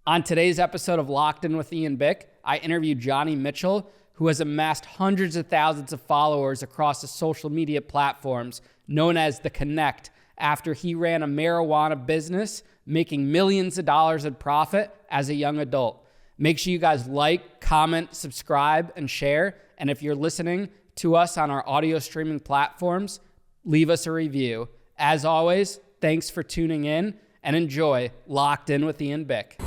On today's episode of Locked In with Ian Bick, I interviewed Johnny Mitchell, who has amassed hundreds of thousands of followers across the social media platforms known as The Connect after he ran a marijuana business, making millions of dollars in profit as a young adult. Make sure you guys like, comment, subscribe, and share. And if you're listening to us on our audio streaming platforms, leave us a review. As always, thanks for tuning in and enjoy Locked In with Ian Bick.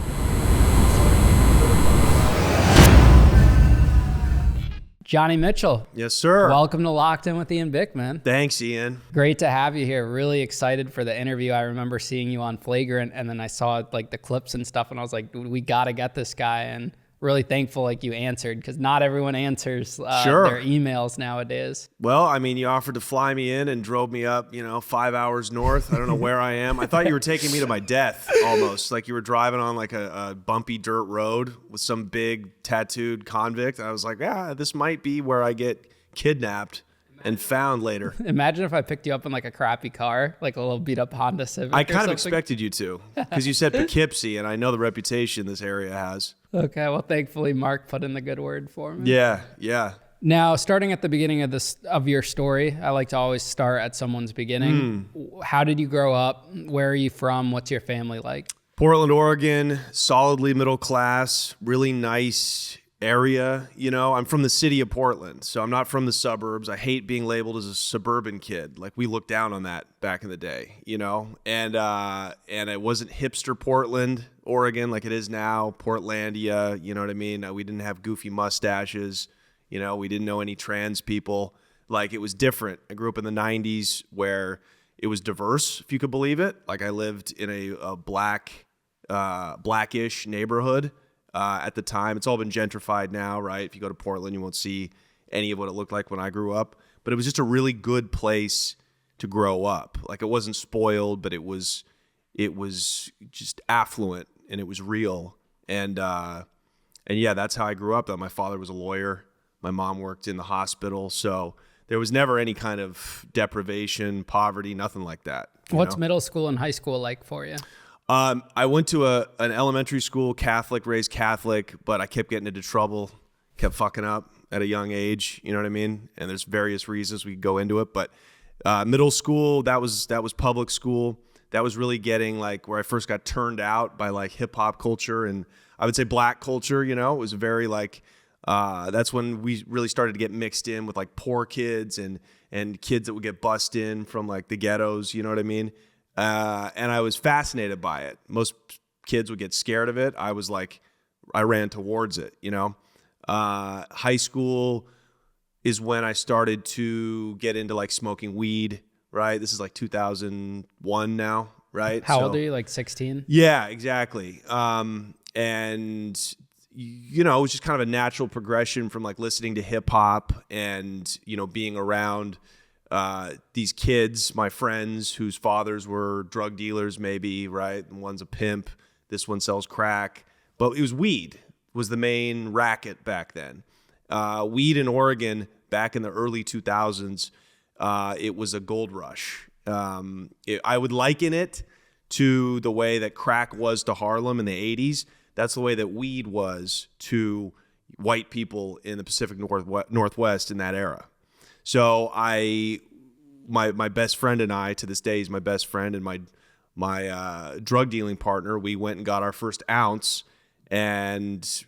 Johnny Mitchell. Yes, sir. Welcome to Locked In with Ian Bick, man. Thanks, Ian. Great to have you here. Really excited for the interview. I remember seeing you on Flagrant, and then I saw like the clips and stuff, and I was like, we got to get this guy. And really thankful like you answered, because not everyone answers their emails nowadays. Well, I mean, you offered to fly me in and drove me up, 5 hours north. I don't know where I am. I thought you were taking me to my death almost. Like you were driving on like a bumpy dirt road with some big tattooed convict. I was like, yeah, this might be where I get kidnapped and found later. Imagine if I picked you up in like a crappy car, like a little beat up Honda Civic. I kind of expected you to, because you said Poughkeepsie, and I know the reputation this area has. Okay, well, thankfully Mark put in the good word for me. Yeah. Now, starting at the beginning of your story, I like to always start at someone's beginning. How did you grow up? Where are you from? What's your family like? Portland, Oregon, solidly middle class, really nice area. I'm from the city of Portland, so I'm not from the suburbs. I hate being labeled as a suburban kid. Like we looked down on that back in the day, and it wasn't hipster Portland, Oregon, like it is now, Portlandia, you know what I mean? We didn't have goofy mustaches, we didn't know any trans people. Like it was different. I grew up in the 90s where it was diverse, if you could believe it. Like I lived in a blackish neighborhood. At the time. It's all been gentrified now, right? If you go to Portland, you won't see any of what it looked like when I grew up. But it was just a really good place to grow up. Like it wasn't spoiled, but it was just affluent and it was real. And yeah, that's how I grew up. My father was a lawyer. My mom worked in the hospital. So there was never any kind of deprivation, poverty, nothing like that. What's middle school and high school like for you? I went to an elementary school, Catholic, raised Catholic, but I kept getting into trouble, kept fucking up at a young age, you know what I mean? And there's various reasons we could go into it, but middle school, that was public school. That was really getting like where I first got turned out by like hip hop culture, and I would say black culture, it was very like, that's when we really started to get mixed in with like poor kids and kids that would get bussed in from like the ghettos, you know what I mean? And I was fascinated by it. Most kids would get scared of it. I was like, I ran towards it, High school is when I started to get into like smoking weed, right? This is like 2001 now, right? How old are you? Like 16? Yeah, exactly. And it was just kind of a natural progression from like listening to hip hop and, being around these kids, my friends whose fathers were drug dealers, maybe, right? One's a pimp, this one sells crack, but it was weed was the main racket back then. Weed in Oregon back in the early 2000s, it was a gold rush. I would liken it to the way that crack was to Harlem in the 80s. That's the way that weed was to white people in the Pacific Northwest in that era. So my best friend and I, to this day, he's my best friend and my drug dealing partner. We went and got our first ounce, and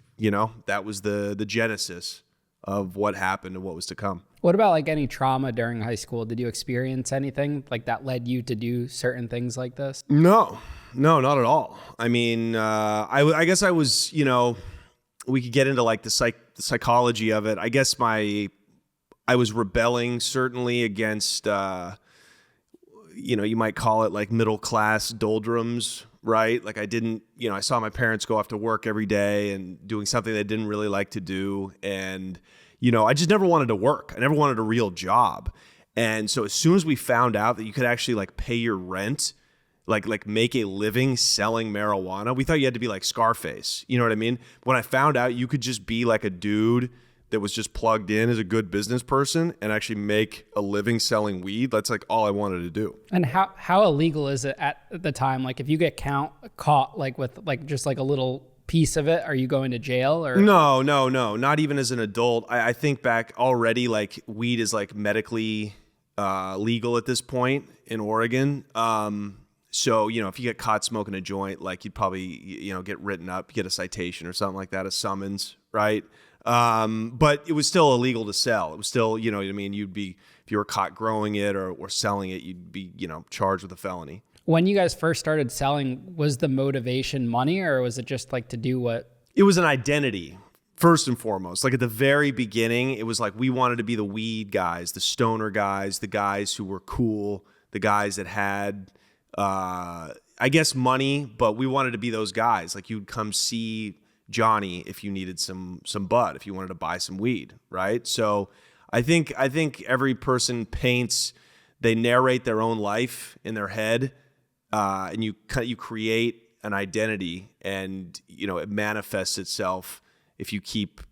that was the genesis of what happened and what was to come. What about like any trauma during high school? Did you experience anything like that led you to do certain things like this? No, not at all. I mean, I guess I was, we could get into like the psychology of it. I guess I was rebelling certainly against, you might call it like middle class doldrums, right? Like I didn't, I saw my parents go off to work every day and doing something they didn't really like to do. And, I just never wanted to work. I never wanted a real job. And so as soon as we found out that you could actually like pay your rent, like make a living selling marijuana, we thought you had to be like Scarface. You know what I mean? When I found out you could just be like a dude that was just plugged in as a good business person and actually make a living selling weed, that's like all I wanted to do. And how illegal is it at the time? Like if you get caught like with like just like a little piece of it, are you going to jail or? No, not even as an adult. I think back already, like weed is like medically legal at this point in Oregon. So, if you get caught smoking a joint, like you'd probably, get written up, get a citation or something like that, a summons, right? But it was still illegal to sell. It was still, you know what I mean? You'd be, if you were caught growing it or selling it, you'd be, charged with a felony. When you guys first started selling, was the motivation money or was it just like to do what? It was an identity, first and foremost. Like at the very beginning, it was like we wanted to be the weed guys, the stoner guys, the guys who were cool, the guys that had, I guess, money, but we wanted to be those guys. Like you'd come see Johnny if you needed some bud, if you wanted to buy some weed, right? So I think every person they narrate their own life in their head, and you create an identity, and it manifests itself if you keep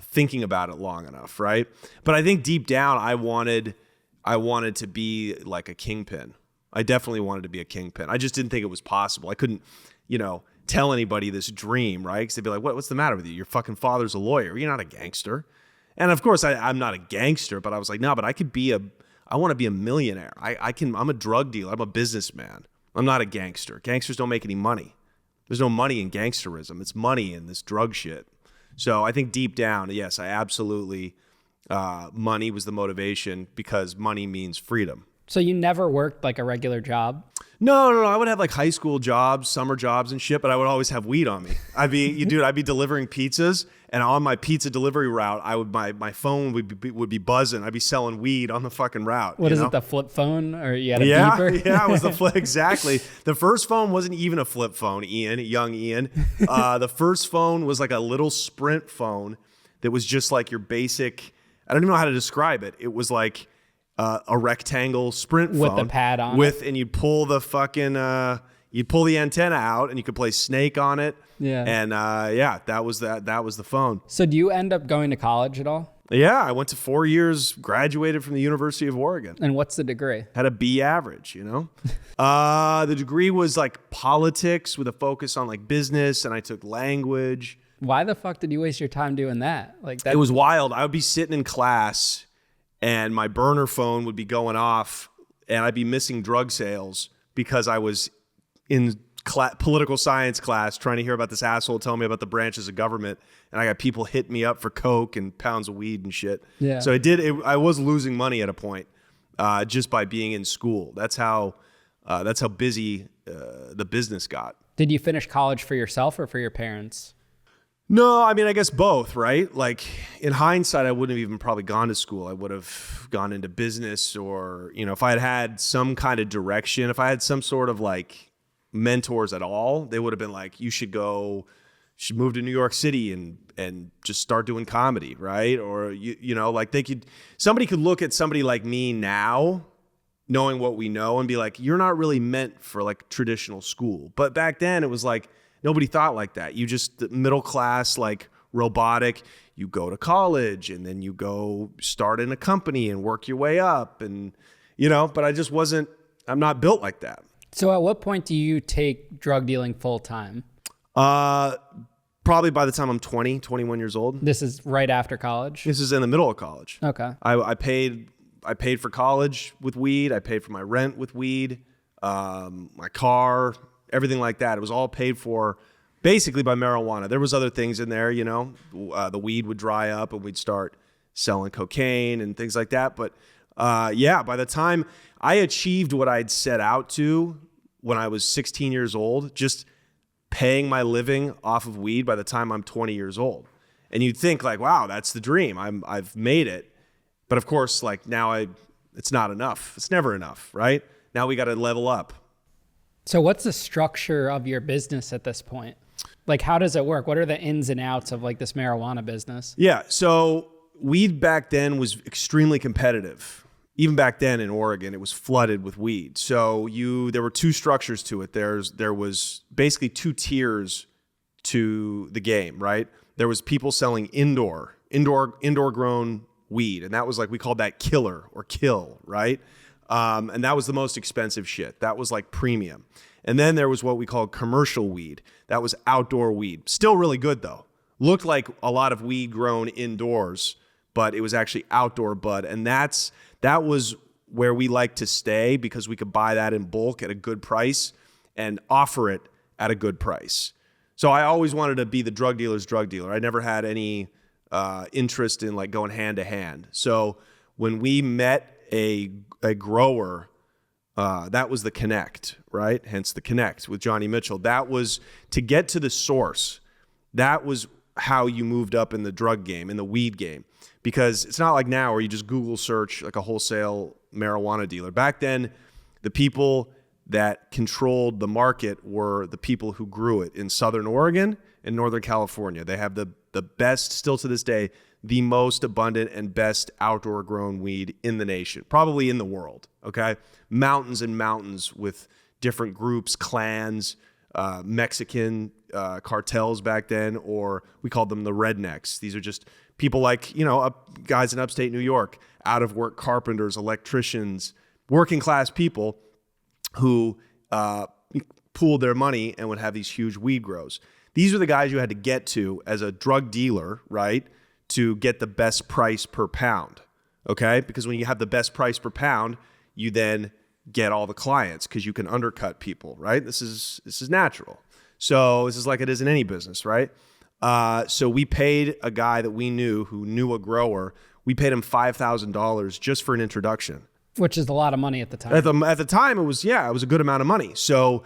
thinking about it long enough, right? But I think deep down, I wanted to be like a kingpin. I definitely wanted to be a kingpin. I just didn't think it was possible. I couldn't, tell anybody this dream, right? Because they'd be like, what's the matter with you? Your fucking father's a lawyer. You're not a gangster. And of course, I'm not a gangster, but I was like, no, but I want to be a millionaire. I'm a drug dealer. I'm a businessman. I'm not a gangster. Gangsters don't make any money. There's no money in gangsterism. It's money in this drug shit. So I think deep down, yes, I absolutely, money was the motivation because money means freedom. So you never worked like a regular job? No. I would have like high school jobs, summer jobs and shit, but I would always have weed on me. I'd be delivering pizzas, and on my pizza delivery route, my phone would be buzzing. I'd be selling weed on the fucking route. What is it, the flip phone, or you had a beeper? Yeah, it was the flip, exactly. The first phone wasn't even a flip phone, young Ian. The first phone was like a little Sprint phone that was just like your basic, I don't even know how to describe it. It was like a rectangle Sprint phone with the pad on and you'd pull the fucking you'd pull the antenna out and you could play Snake on it. Yeah. And that was the phone. So do you end up going to college at all? Yeah, I went to 4 years, graduated from the University of Oregon. And what's the degree? Had a B average, The degree was like politics with a focus on like business, and I took language. Why the fuck did you waste your time doing that? It was wild. I would be sitting in class and my burner phone would be going off and I'd be missing drug sales because I was in political science class trying to hear about this asshole telling me about the branches of government, and I got people hitting me up for coke and pounds of weed and shit. Yeah. So I was losing money at a point just by being in school. That's how busy the business got. Did you finish college for yourself or for your parents? No, I mean, I guess both, right? Like in hindsight, I wouldn't have even probably gone to school. I would have gone into business, or, if I had some kind of direction, if I had some sort of like mentors at all, they would have been like, you should move to New York City and just start doing comedy, right? Or, like somebody could look at somebody like me now, knowing what we know, and be like, you're not really meant for like traditional school. But back then it was like, nobody thought like that. You just middle class, like robotic, you go to college and then you go start in a company and work your way up. And, but I'm not built like that. So at what point do you take drug dealing full time? Probably by the time I'm 21 years old. This is right after college? This is in the middle of college. Okay. I paid for college with weed. I paid for my rent with weed, my car, everything like that. It was all paid for basically by marijuana. There was other things in there, the weed would dry up and we'd start selling cocaine and things like that. But by the time I achieved what I'd set out to when I was 16 years old, just paying my living off of weed by the time I'm 20 years old. And you'd think like, wow, that's the dream. I've made it. But of course, like now it's not enough. It's never enough, right? Now we got to level up. So what's the structure of your business at this point? Like, how does it work? What are the ins and outs of like this marijuana business? Yeah. So weed back then was extremely competitive. Even back then in Oregon, it was flooded with weed. So there were two structures to it. There was basically two tiers to the game, right? There was people selling indoor grown weed. And that was like, we called that killer or kill, right? And that was the most expensive shit. That was like premium. And then there was what we call commercial weed. That was outdoor weed. Still really good though. Looked like a lot of weed grown indoors, but it was actually outdoor bud. And that was where we like to stay because we could buy that in bulk at a good price and offer it at a good price. So I always wanted to be the drug dealer's drug dealer. I never had any interest in like going hand to hand. So when we met a grower, that was the connect, right? Hence the connect with Johnny Mitchell. That was to get to the source. That was how you moved up in the drug game, in the weed game. Because it's not like now where you just Google search like a wholesale marijuana dealer. Back then, the people that controlled the market were the people who grew it in Southern Oregon and Northern California. They have the best, still to this day, the most abundant and best outdoor grown weed in the nation, probably in the world, okay? Mountains and mountains with different groups, clans, Mexican cartels back then, or we called them the rednecks. These are just people like, guys in upstate New York, out of work carpenters, electricians, working class people who pooled their money and would have these huge weed grows. These are the guys you had to get to as a drug dealer, right, to get the best price per pound, okay? Because when you have the best price per pound, you then get all the clients because you can undercut people, right? This is natural. So this is like it is in any business, right? So we paid a guy that we knew who knew a grower. We paid him $5,000 just for an introduction. Which is a lot of money at the time. At the time, it was a good amount of money. So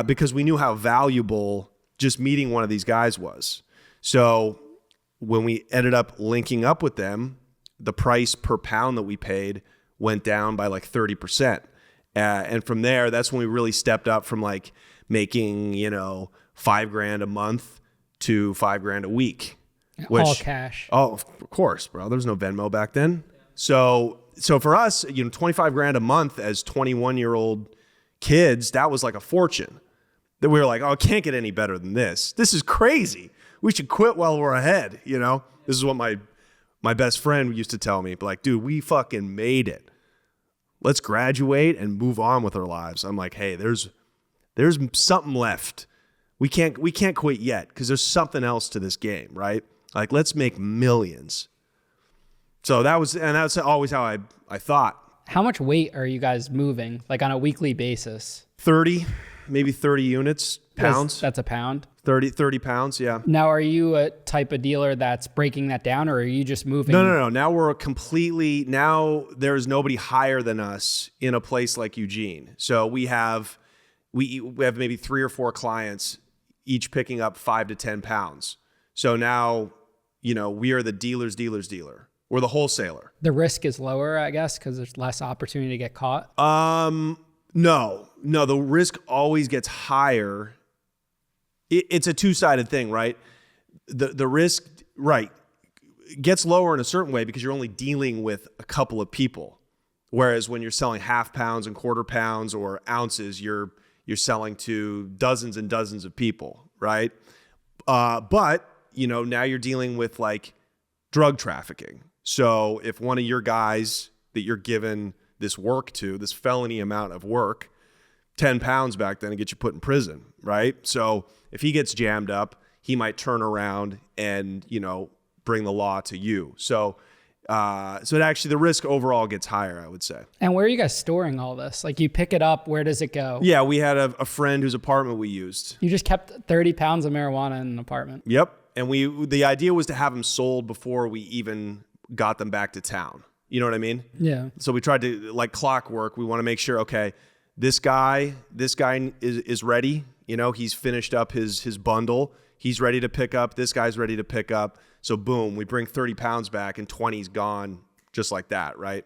because we knew how valuable just meeting one of these guys was. So when we ended up linking up with them, the price per pound that we paid went down by like 30%. And from there, that's when we really stepped up from like making, $5,000 a month to $5,000 a week. All cash. Oh, of course, bro. There was no Venmo back then. So for us, $25,000 a month as 21-year-old kids, that was like a fortune. That we were like, oh, it can't get any better than this. This is crazy. We should quit while we're ahead. This is what my best friend used to tell me. But like, dude, we fucking made it. Let's graduate and move on with our lives. I'm like, hey, there's something left. We can't quit yet because there's something else to this game, right? Like, let's make millions. So that's always how I thought. How much weight are you guys moving, like on a weekly basis? 30, maybe 30 units, pounds. That's a pound? 30 pounds, yeah. Now, are you a type of dealer that's breaking that down, or are you just moving? No. Now there's nobody higher than us in a place like Eugene. So we have maybe 3 or 4 clients, each picking up 5 to 10 pounds. So now, we are the dealer's dealer. We're the wholesaler. The risk is lower, I guess, because there's less opportunity to get caught. No, the risk always gets higher. It's a two-sided thing, right? The risk, right, gets lower in a certain way because you're only dealing with a couple of people. Whereas when you're selling half pounds and quarter pounds or ounces, you're selling to dozens and dozens of people, right? But, now you're dealing with like drug trafficking. So if one of your guys that you're given this work to, this felony amount of work, 10 pounds back then and get you put in prison, right? So if he gets jammed up, he might turn around and, bring the law to you. So it actually, the risk overall gets higher, I would say. And where are you guys storing all this? Like, you pick it up, where does it go? Yeah, we had a friend whose apartment we used. You just kept 30 pounds of marijuana in an apartment? Yep. And the idea was to have them sold before we even got them back to town. You know what I mean? Yeah. So we tried to, like clockwork, we want to make sure, okay, this guy is ready. He's finished up his bundle. He's ready to pick up. This guy's ready to pick up. So boom, we bring 30 pounds back and 20's gone just like that, right?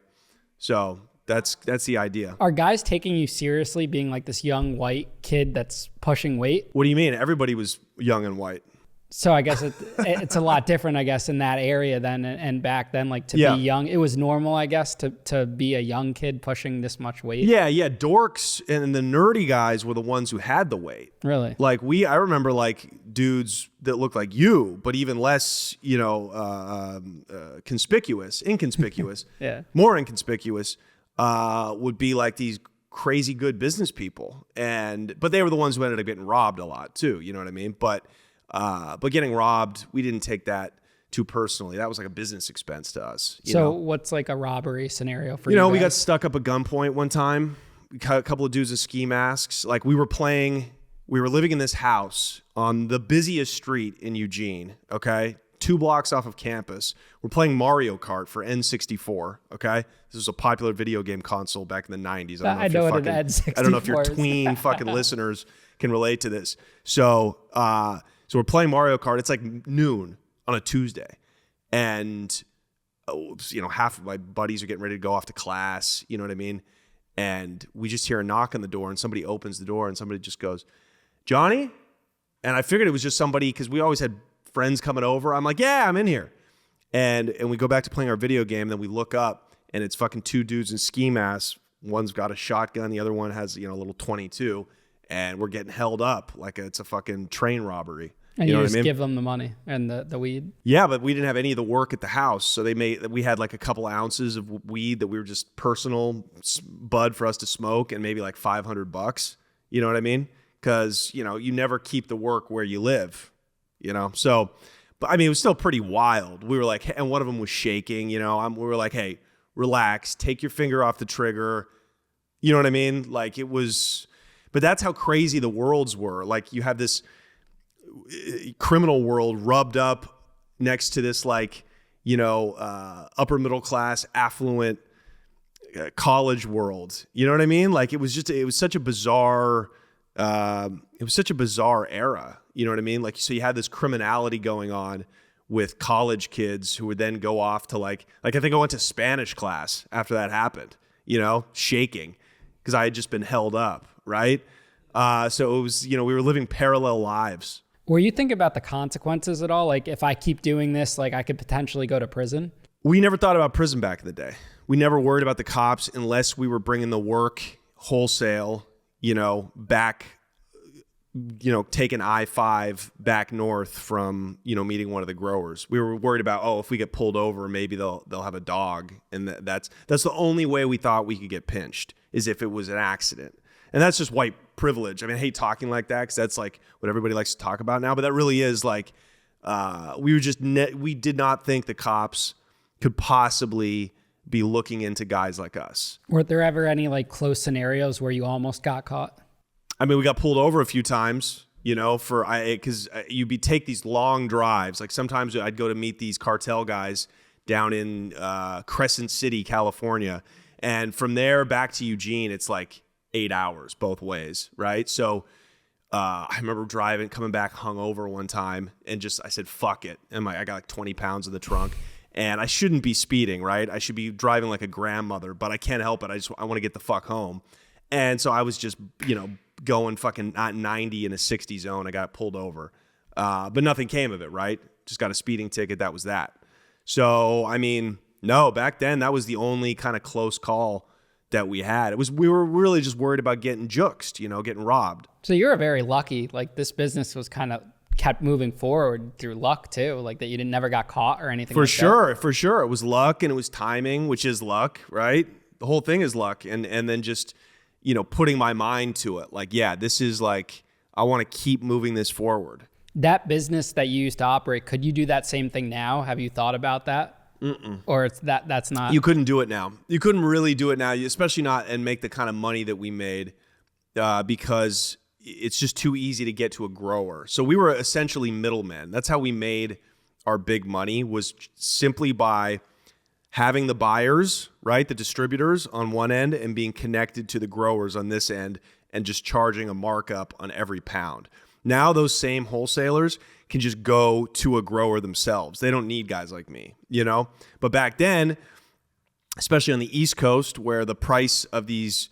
So that's the idea. Are guys taking you seriously being like this young white kid that's pushing weight? What do you mean? Everybody was young and white. So I guess it's a lot different, I guess, in that area then and back then, like to be young. It was normal, I guess, to be a young kid pushing this much weight. Yeah. Dorks and the nerdy guys were the ones who had the weight. Really? Like I remember like dudes that looked like you, but even less, inconspicuous, yeah, more inconspicuous, would be like these crazy good business people, but they were the ones who ended up getting robbed a lot too. You know what I mean? But getting robbed, we didn't take that too personally. That was like a business expense to us. You know? What's like a robbery scenario for you? We got stuck up at gunpoint one time. We caught a couple of dudes with ski masks. Like we were living in this house on the busiest street in Eugene. Okay. 2 blocks off of campus. We're playing Mario Kart for N64. Okay. This was a popular video game console back in the 90s. I don't know if your tween fucking listeners can relate to this. So we're playing Mario Kart. It's like noon on a Tuesday. And, half of my buddies are getting ready to go off to class. You know what I mean? And we just hear a knock on the door and somebody opens the door and somebody just goes, Johnny? And I figured it was just somebody, because we always had friends coming over. I'm like, yeah, I'm in here. And we go back to playing our video game. Then we look up and it's fucking 2 dudes in ski masks. One's got a shotgun. The other one has, a little 22. And we're getting held up like it's a fucking train robbery. And you know just give them the money and the weed? Yeah, but we didn't have any of the work at the house. So we had like a couple ounces of weed that we were just personal bud for us to smoke, and maybe like $500. You know what I mean? Because, you never keep the work where you live, So, but I mean, it was still pretty wild. We were like, and one of them was shaking, we were like, hey, relax, take your finger off the trigger. You know what I mean? Like it was, but that's how crazy the worlds were. Like you have this criminal world rubbed up next to this like upper middle class affluent college world. You know what I mean? Like it was such a bizarre era. You know what I mean? Like, so you had this criminality going on with college kids who would then go off to like I think I went to Spanish class after that happened, shaking because I had just been held up. Right. So it was, we were living parallel lives. Were you thinking about the consequences at all? Like if I keep doing this, like I could potentially go to prison? We never thought about prison back in the day. We never worried about the cops unless we were bringing the work wholesale, back, taking I-5 back north from, meeting one of the growers. We were worried about, if we get pulled over, maybe they'll have a dog. And that's the only way we thought we could get pinched, is if it was an accident. And that's just white privilege. I mean, I hate talking like that because that's like what everybody likes to talk about now. But that really is like, we did not think the cops could possibly be looking into guys like us. Were there ever any like close scenarios where you almost got caught? I mean, we got pulled over a few times, because you'd take these long drives. Like sometimes I'd go to meet these cartel guys down in Crescent City, California. And from there back to Eugene, it's like 8 hours both ways, right? So I remember coming back hungover one time, and I said, fuck it. And I got like 20 pounds in the trunk, and I shouldn't be speeding, right? I should be driving like a grandmother, but I can't help it. I want to get the fuck home. And so I was just, going fucking not 90 in a 60 zone. I got pulled over, but nothing came of it, right? Just got a speeding ticket. That was that. So, I mean, no, back then that was the only kind of close call that we had. We were really just worried about getting juxed, getting robbed. So you're very lucky. Like this business was kind of kept moving forward through luck too. Like that you never got caught or anything. For sure. It was luck, and it was timing, which is luck, right? The whole thing is luck. And then just, putting my mind to it. Like, yeah, this is like, I want to keep moving this forward. That business that you used to operate, could you do that same thing now? Have you thought about that? Mm-mm. Or that's not. You couldn't do it now. You couldn't really do it now, especially not and make the kind of money that we made, because it's just too easy to get to a grower. So we were essentially middlemen. That's how we made our big money, was simply by having the buyers, right, the distributors on one end, and being connected to the growers on this end, and just charging a markup on every pound. Now those same wholesalers can just go to a grower themselves. They don't need guys like me, But back then, especially on the East Coast, where the price of these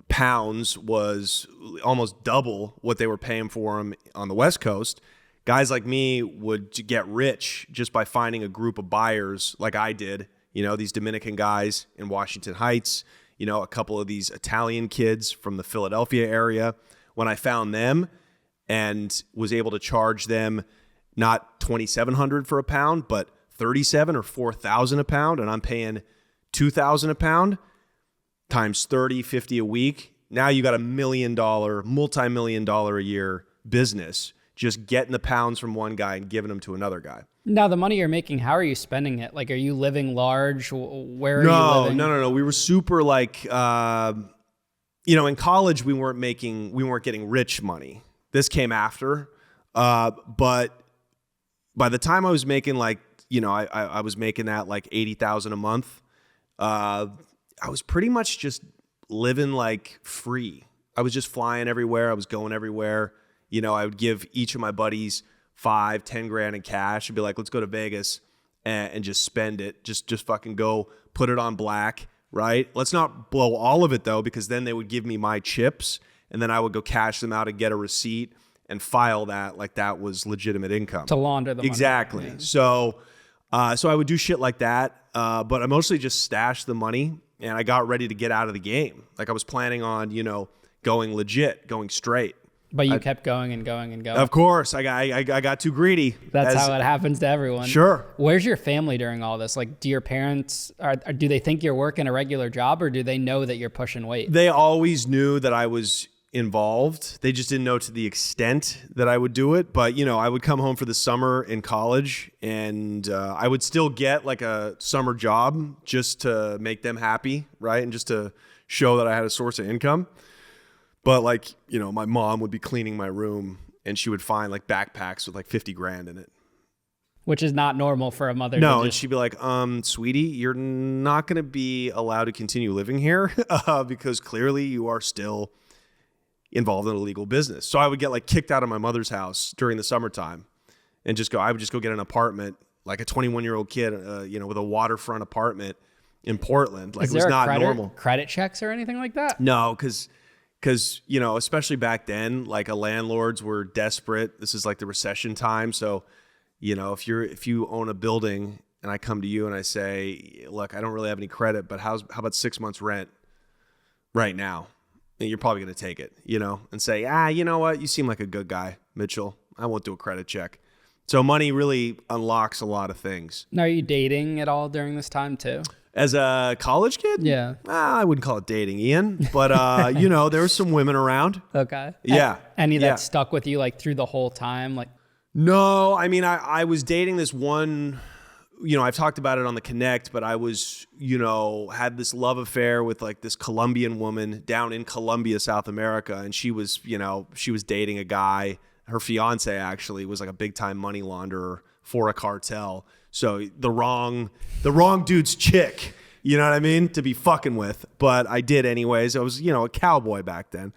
pounds was almost double what they were paying for them on the West Coast, guys like me would get rich just by finding a group of buyers like I did, these Dominican guys in Washington Heights, a couple of these Italian kids from the Philadelphia area. When I found them and was able to charge them not $2,700 for a pound, but $37,000 or $4,000 a pound, and I'm paying $2,000 a pound, times 30, 50 a week. Now you got $1 million, multi-million dollar a year business, just getting the pounds from one guy and giving them to another guy. Now, the money you're making, how are you spending it? Like, are you living large? Where are you living? No. We were super like, in college, we weren't getting rich money. This came after. But by the time I was making I was making that like $80,000 a month. I was pretty much just living like free. I was just flying everywhere. I was going everywhere. I would give each of my buddies $5-10 grand in cash and be like, let's go to Vegas and just spend it. Just fucking go put it on black, right? Let's not blow all of it though, because then they would give me my chips and then I would go cash them out and get a receipt and file that like that was legitimate income. To launder the money. Exactly. Yeah. So I would do shit like that. But I mostly just stashed the money and I got ready to get out of the game. Like I was planning on, going legit, going straight. But you kept going and going and going. Of course. I got too greedy. That's how it happens to everyone. Sure. Where's your family during all this? Like, do your parents, do they think you're working a regular job or do they know that you're pushing weight? They always knew that I was involved. They just didn't know to the extent that I would do it. But, I would come home for the summer in college and I would still get like a summer job just to make them happy, right? And just to show that I had a source of income. But like, my mom would be cleaning my room and she would find like backpacks with like 50 grand in it. Which is not normal for a mother. No, and she'd be like, sweetie, you're not going to be allowed to continue living here because clearly you are still involved in a legal business. So I would get like kicked out of my mother's house during the summertime and I would just go get an apartment, like a 21-year-old kid, with a waterfront apartment in Portland. Like it was not normal. Credit checks or anything like that? No, because especially back then, like landlords were desperate. This is like the recession time. So, if you own a building and I come to you and I say, look, I don't really have any credit, but how about 6 months rent right now? And you're probably going to take it, and say, you know what? You seem like a good guy, Mitchell. I won't do a credit check. So money really unlocks a lot of things. Now, are you dating at all during this time too? As a college kid? Yeah. I wouldn't call it dating, Ian. But, there were some women around. Okay. Yeah. Any that stuck with you like through the whole time? Like, no, I mean, I was dating this one, I've talked about it on the Connect, but I was, had this love affair with like this Colombian woman down in Colombia, South America. And she was dating a guy. Her fiance actually was like a big time money launderer for a cartel. So the wrong dude's chick, you know what I mean, to be fucking with. But I did anyways. I was, a cowboy back then.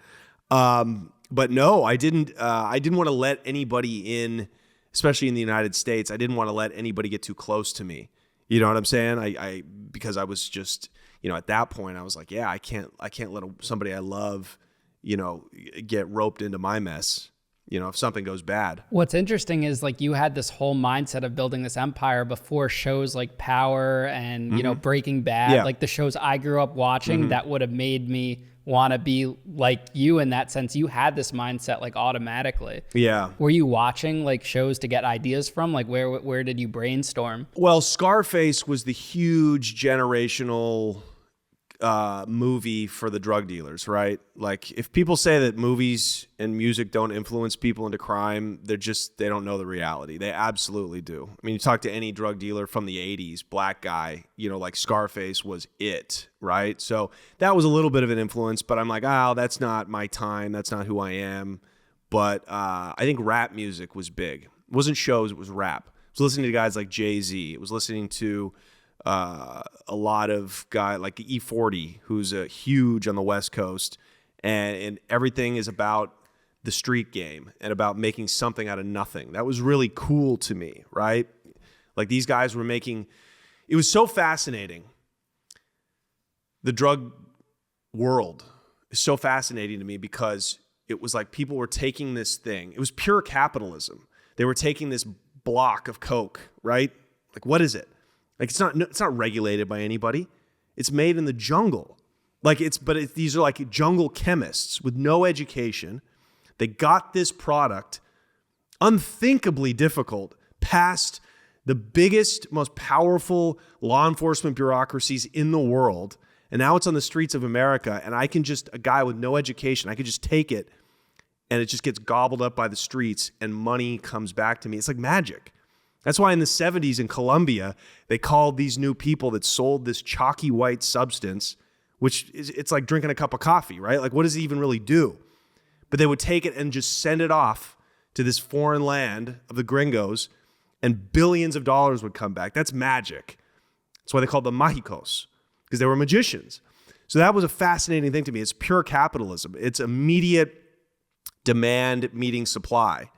But no, I didn't want to let anybody in, especially in the United States. I didn't want to let anybody get too close to me. You know what I'm saying? Because I was just, at that point I was like, yeah, I can't let somebody I love, get roped into my mess. If something goes bad. What's interesting is like you had this whole mindset of building this empire before shows like Power and, Breaking Bad, yeah. Like the shows I grew up watching that would have made me want to be like you in that sense. You had this mindset like automatically. Yeah. Were you watching like shows to get ideas from? Like where did you brainstorm? Well, Scarface was the huge generational movie for the drug dealers, right? Like if people say that movies and music don't influence people into crime, they don't know the reality. They absolutely do. I mean, you talk to any drug dealer from the 80s, black guy, like Scarface was it, right? So that was a little bit of an influence, but I'm like, that's not my time. That's not who I am. But I think rap music was big. It wasn't shows, it was rap. I was listening to guys like Jay-Z. It was listening to a lot of guys like E40, who's huge on the West Coast, and everything is about the street game and about making something out of nothing. That was really cool to me, right? Like these guys were making, it was so fascinating. The drug world is so fascinating to me because it was like people were taking this thing. It was pure capitalism. They were taking this block of coke, right? Like, what is it? Like it's not regulated by anybody. It's made in the jungle. These are like jungle chemists with no education. They got this product, unthinkably difficult, past the biggest, most powerful law enforcement bureaucracies in the world, And now it's on the streets of America, and a guy with no education, I could just take it, and it just gets gobbled up by the streets, and money comes back to me. It's like magic. That's why in the 70s in Colombia, they called these new people that sold this chalky white substance, it's like drinking a cup of coffee, right? Like, what does it even really do? But they would take it and just send it off to this foreign land of the gringos, and billions of dollars would come back. That's magic. That's why they called them mágicos, because they were magicians. So that was a fascinating thing to me. It's pure capitalism. It's immediate demand meeting supply.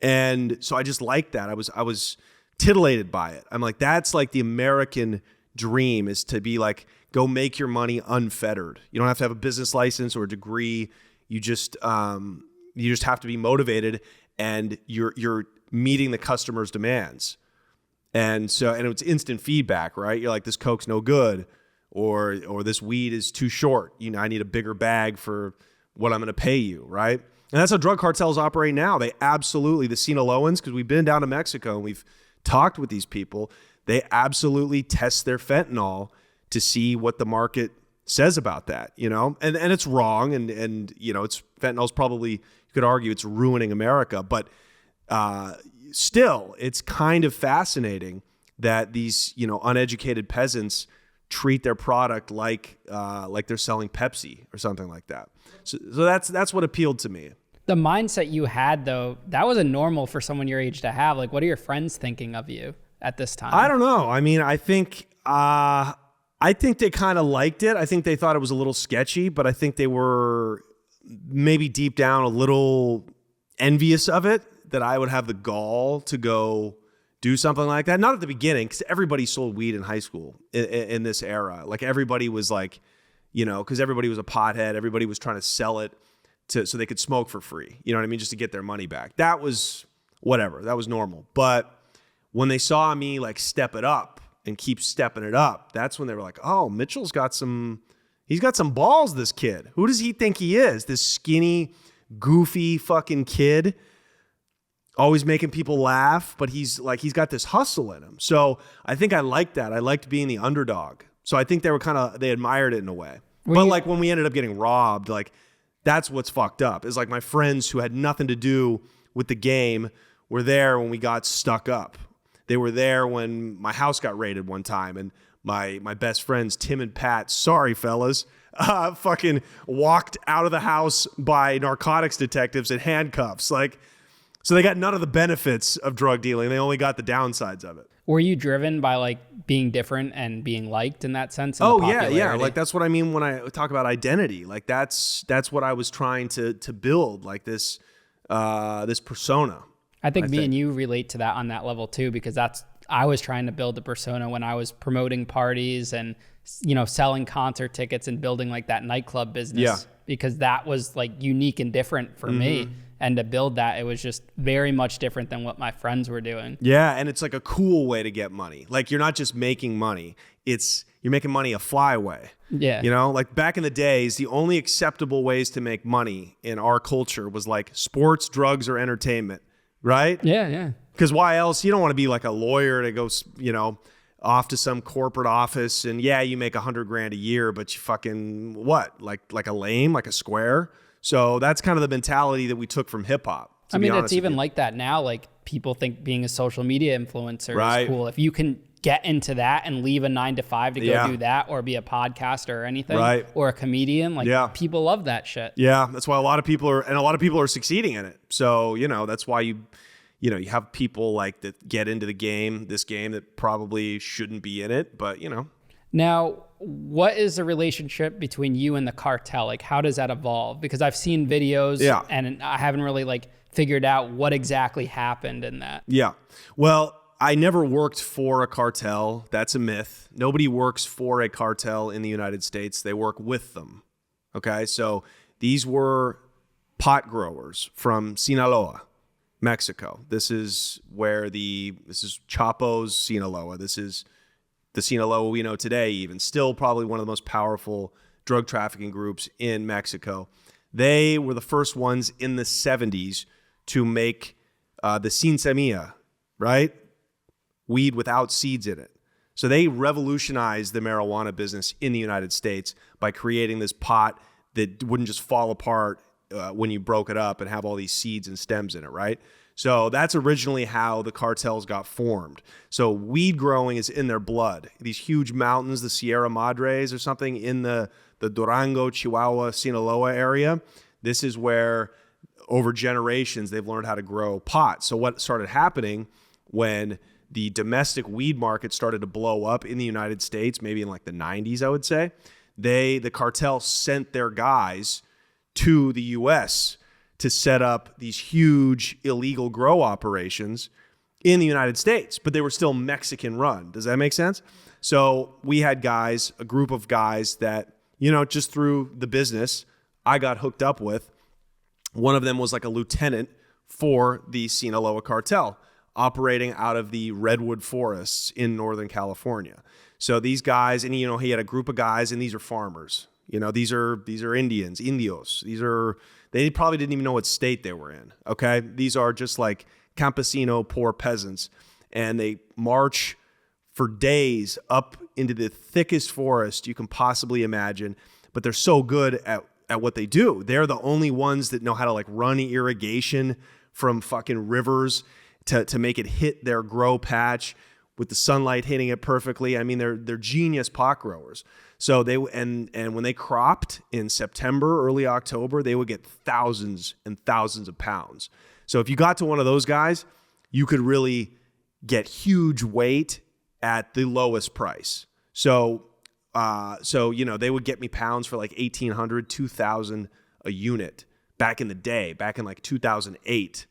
And so I just liked that. I was titillated by it. I'm like, that's like the American dream, is to be like, go make your money unfettered. You don't have to have a business license or a degree. You just have to be motivated, and you're meeting the customer's demands. And it's instant feedback, right? You're like, this Coke's no good, or this weed is too short. I need a bigger bag for what I'm going to pay you, right? And that's how drug cartels operate now. They absolutely, the Sinaloans, because we've been down to Mexico and we've talked with these people, they absolutely test their fentanyl to see what the market says about that, and it's wrong, and it's fentanyl's probably, you could argue, it's ruining America, but still, it's kind of fascinating that these uneducated peasants treat their product like they're selling Pepsi or something like that. So that's what appealed to me. The mindset you had, though, that wasn't normal for someone your age to have. Like, what are your friends thinking of you at this time? I don't know. I mean, I think they kind of liked it. I think they thought it was a little sketchy, but I think they were maybe deep down a little envious of it, that I would have the gall to go do something like that. Not at the beginning, because everybody sold weed in high school in this era. Like, everybody was like, because everybody was a pothead. Everybody was trying to sell it so they could smoke for free. You know what I mean? Just to get their money back. That was whatever. That was normal. But when they saw me like step it up and keep stepping it up, that's when they were like, oh, he's got some balls, this kid. Who does he think he is? This skinny, goofy fucking kid, always making people laugh, but he's got this hustle in him. So I think I liked that. I liked being the underdog. So I think they admired it in a way. Like when we ended up getting robbed, like, that's what's fucked up, is like my friends who had nothing to do with the game were there when we got stuck up. They were there when my house got raided one time, and my best friends, Tim and Pat, sorry fellas, fucking walked out of the house by narcotics detectives in handcuffs. Like, so they got none of the benefits of drug dealing. They only got the downsides of it. Were you driven by like being different and being liked in that sense? Oh yeah. Like, that's what I mean when I talk about identity. Like, that's what I was trying to build, like this persona. I think me and you relate to that on that level too, because I was trying to build the persona when I was promoting parties and, selling concert tickets and building like that nightclub business, because that was like unique and different for me. And to build that, it was just very much different than what my friends were doing. Yeah, and it's like a cool way to get money. Like, you're not just making money. You're making money a flyway. Yeah. Like back in the days, the only acceptable ways to make money in our culture was like sports, drugs, or entertainment, right? Yeah. Because why else? You don't want to be like a lawyer to go, off to some corporate office, and you make $100,000 a year, but you fucking what? Like a lame, like a square. So that's kind of the mentality that we took from hip hop. I mean, it's even like that now. Like, people think being a social media influencer is cool. If you can get into that and leave a 9-to-5 to go do that, or be a podcaster or anything, or a comedian, like, people love that shit. Yeah, that's why a lot of people are succeeding in it. So, that's why you have people like that get into this game that probably shouldn't be in it, but Now, what is the relationship between you and the cartel? Like, how does that evolve? Because I've seen videos and I haven't really like figured out what exactly happened in that. Yeah. Well, I never worked for a cartel. That's a myth. Nobody works for a cartel in the United States. They work with them. Okay. So these were pot growers from Sinaloa, Mexico. This is Chapo's Sinaloa. This is the Sinaloa we know today, even still probably one of the most powerful drug trafficking groups in Mexico. They were the first ones in the 70s to make the sin semilla, right? Weed without seeds in it. So they revolutionized the marijuana business in the United States by creating this pot that wouldn't just fall apart when you broke it up and have all these seeds and stems in it, right? So that's originally how the cartels got formed. So weed growing is in their blood. These huge mountains, the Sierra Madres or something in the Durango, Chihuahua, Sinaloa area. This is where over generations they've learned how to grow pot. So what started happening when the domestic weed market started to blow up in the United States, maybe in like the 90s, I would say, the cartel sent their guys to the US to set up these huge illegal grow operations in the United States, but they were still Mexican run. Does that make sense? So we had guys, a group of guys that, just through the business I got hooked up with. One of them was like a lieutenant for the Sinaloa cartel, operating out of the redwood forests in Northern California. So these guys, and he had a group of guys, and these are farmers. These are Indians, indios. They probably didn't even know what state they were in. Okay, these are just like campesino, poor peasants, and they march for days up into the thickest forest you can possibly imagine. But they're so good at what they do. They're the only ones that know how to like run irrigation from fucking rivers to make it hit their grow patch with the sunlight hitting it perfectly. I mean, they're genius pot growers. So they and when they cropped in September, early October, they would get thousands and thousands of pounds. So if you got to one of those guys, you could really get huge weight at the lowest price. So they would get me pounds for like $1,800, $2,000 a unit back in the day, back in like 2008.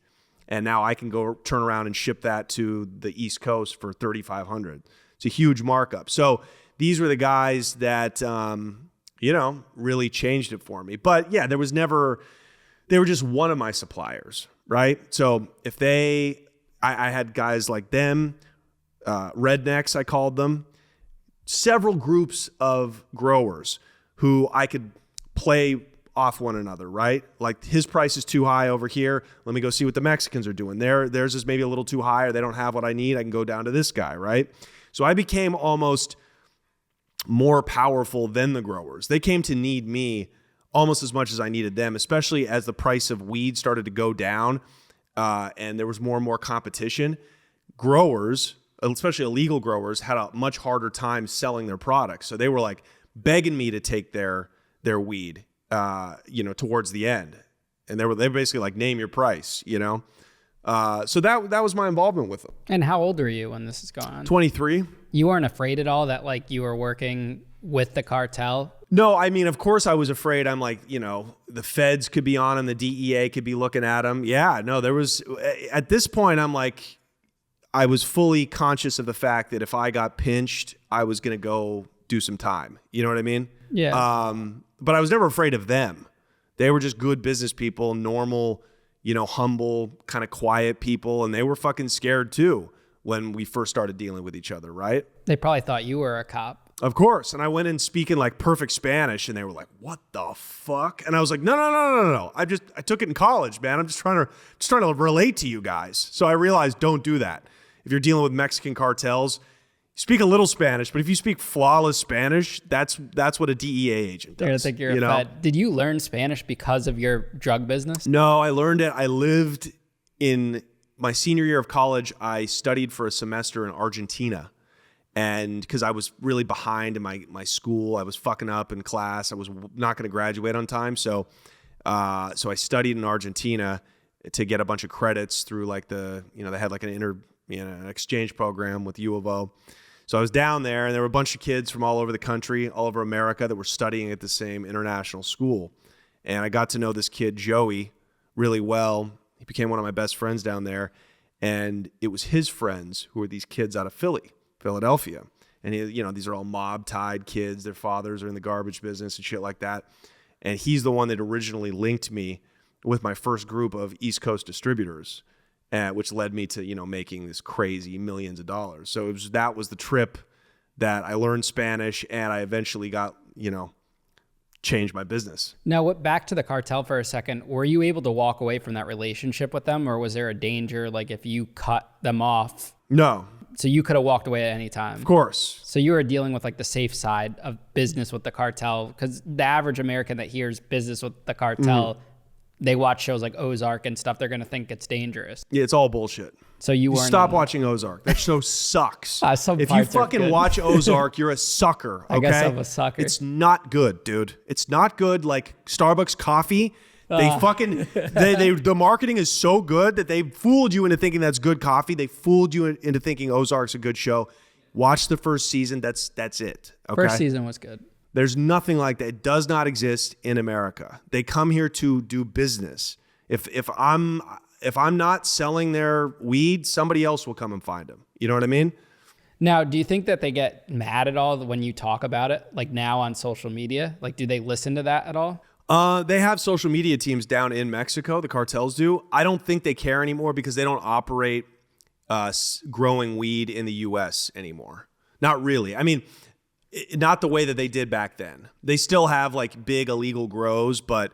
And now I can go turn around and ship that to the East Coast for $3,500. It's a huge markup. So these were the guys that, really changed it for me. But yeah, they were just one of my suppliers, right? So if I had guys like them, rednecks, I called them, several groups of growers who I could play off one another, right? Like his price is too high over here. Let me go see what the Mexicans are doing. Theirs is maybe a little too high, or they don't have what I need. I can go down to this guy, right? So I became almost more powerful than the growers. They came to need me almost as much as I needed them, especially as the price of weed started to go down and there was more and more competition. Growers, especially illegal growers, had a much harder time selling their products. So they were like begging me to take their weed, towards the end. And they were basically like, name your price, So that was my involvement with them. And how old are you when this is going on? 23. You weren't afraid at all that like you were working with the cartel? No, I mean, of course I was afraid. I'm like, the feds could be on and the DEA could be looking at them. Yeah, no, at this point, I'm like, I was fully conscious of the fact that if I got pinched, I was going to go do some time. You know what I mean? Yeah. But I was never afraid of them. They were just good business people, normal, humble, kind of quiet people. And they were fucking scared too when we first started dealing with each other, right? They probably thought you were a cop. Of course. And I went in speaking like perfect Spanish and they were like, what the fuck? And I was like, no. I took it in college, man. I'm just trying to relate to you guys. So I realized don't do that. If you're dealing with Mexican cartels, speak a little Spanish, but if you speak flawless Spanish, that's what a DEA agent does. They're gonna think you're a fed. Did you learn Spanish because of your drug business? No, I learned it. I lived in my senior year of college. I studied for a semester in Argentina. And because I was really behind in my school, I was fucking up in class. I was not going to graduate on time. So I studied in Argentina to get a bunch of credits through like they had like an exchange program with U of O. So I was down there and there were a bunch of kids from all over the country, all over America that were studying at the same international school. And I got to know this kid, Joey, really well. He became one of my best friends down there. And it was his friends who were these kids out of Philadelphia. And these are all mob-tied kids. Their fathers are in the garbage business and shit like that. And he's the one that originally linked me with my first group of East Coast distributors, which led me to, making this crazy millions of dollars. So that was the trip that I learned Spanish and I eventually got, changed my business. Now, back to the cartel for a second. Were you able to walk away from that relationship with them, or was there a danger, like if you cut them off? No. So you could have walked away at any time. Of course. So you were dealing with like the safe side of business with the cartel, because the average American that hears business with the cartel, they watch shows like Ozark and stuff. They're going to think it's dangerous. Yeah, it's all bullshit. So you weren't. Stop watching Ozark. That show sucks. Some if you parts are fucking good. watch Ozark, you're a sucker. Okay? I guess I'm a sucker. It's not good, dude. It's not good. Like Starbucks coffee. They the marketing is so good that they fooled you into thinking that's good coffee. They fooled you into thinking Ozark's a good show. Watch the first season. That's it. Okay? First season was good. There's nothing like that. It does not exist in America. They come here to do business. If I'm not selling their weed, somebody else will come and find them. You know what I mean? Now, do you think that they get mad at all when you talk about it, like now on social media? Like, do they listen to that at all? They have social media teams down in Mexico. The cartels do. I don't think they care anymore because they don't operate growing weed in the U.S. anymore. Not really. I mean, not the way that they did back then. They still have like big illegal grows, but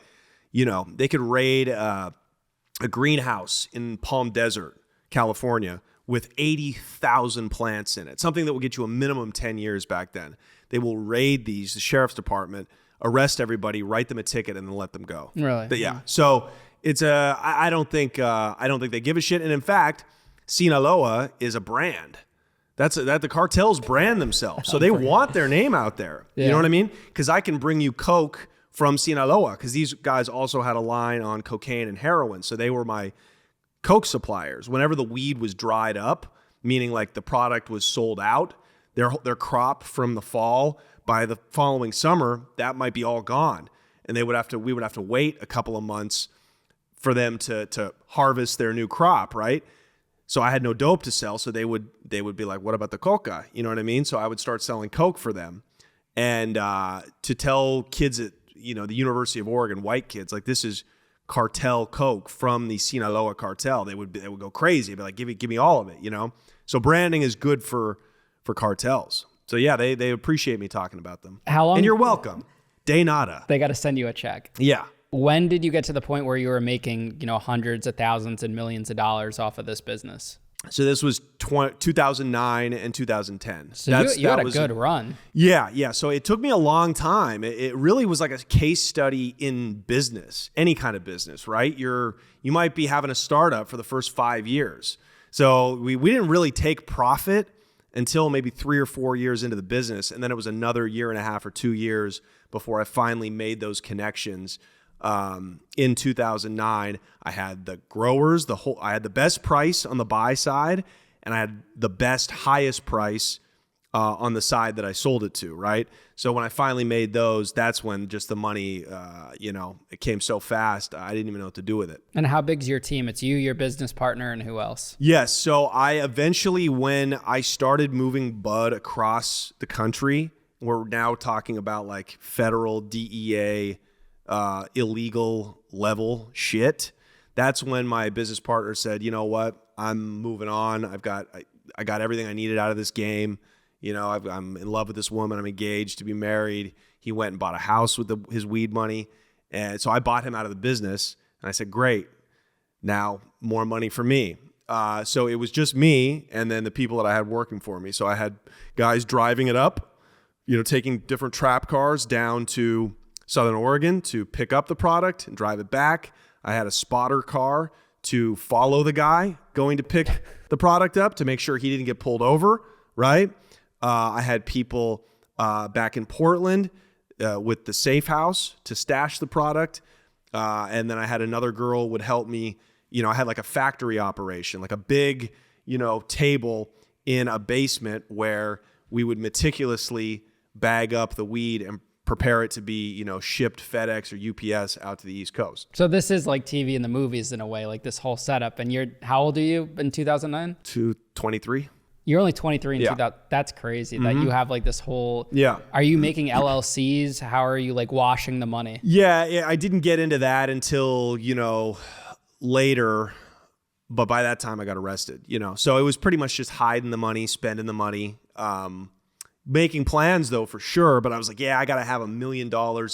you know, they could raid a greenhouse in Palm Desert, California, with 80,000 plants in it. Something that will get you a minimum 10 years back then. They will raid the sheriff's department, arrest everybody, write them a ticket, and then let them go. Really? But yeah. So it's I don't think they give a shit. And in fact, Sinaloa is a brand. That the cartels brand themselves. So they want their name out there. Yeah. You know what I mean? Because I can bring you Coke from Sinaloa, because these guys also had a line on cocaine and heroin. So they were my Coke suppliers. Whenever the weed was dried up, meaning like the product was sold out, their crop from the fall, by the following summer, that might be all gone. And we would have to wait a couple of months for them to harvest their new crop, right? So I had no dope to sell. So they would be like, what about the coca? You know what I mean? So I would start selling Coke for them. And to tell kids at, you know, the University of Oregon, white kids, like, this is cartel Coke from the Sinaloa cartel, they would go crazy. They'd be like, give me all of it, you know? So branding is good for cartels. So yeah, they appreciate me talking about them. How long? And you're welcome. De nada. They got to send you a check. Yeah. When did you get to the point where you were making, you know, hundreds of thousands and millions of dollars off of this business? So this was 2009 and 2010. So you had a good run. Yeah. So it took me a long time. It really was like a case study in business, any kind of business, right? You might be having a startup for the first 5 years. So we didn't really take profit until maybe 3 or 4 years into the business. And then it was another year and a half or 2 years before I finally made those connections. In 2009, I had the growers, I had the best price on the buy side, and I had the best, highest price on the side that I sold it to, right? So when I finally made those, that's when just the money, it came so fast, I didn't even know what to do with it. And how big's your team? It's you, your business partner, and who else? Yes. So I eventually, when I started moving bud across the country, we're now talking about like federal DEA, illegal level shit. That's when my business partner said, you know what, I'm moving on. I got everything I needed out of this game. You know, I'm in love with this woman. I'm engaged to be married. He went and bought a house with his weed money. And so I bought him out of the business, and I said, great, now more money for me. So it was just me and then the people that I had working for me. So I had guys driving it up, you know, taking different trap cars down to Southern Oregon to pick up the product and drive it back. I had a spotter car to follow the guy going to pick the product up to make sure he didn't get pulled over, right? I had people back in Portland with the safe house to stash the product. And then I had another girl would help me. You know, I had like a factory operation, like a big, you know, table in a basement where we would meticulously bag up the weed and prepare it to be, you know, shipped FedEx or UPS out to the East Coast. So this is like TV and the movies in a way, like this whole setup. And how old are you in 2009? 23. You're only 23 in 2000. That's crazy that you have like this whole. Yeah. Are you making LLCs? How are you like washing the money? Yeah. I didn't get into that until, you know, later. But by that time I got arrested, you know. So it was pretty much just hiding the money, spending the money. Making plans though, for sure. But I was like, yeah, I got to have $1 million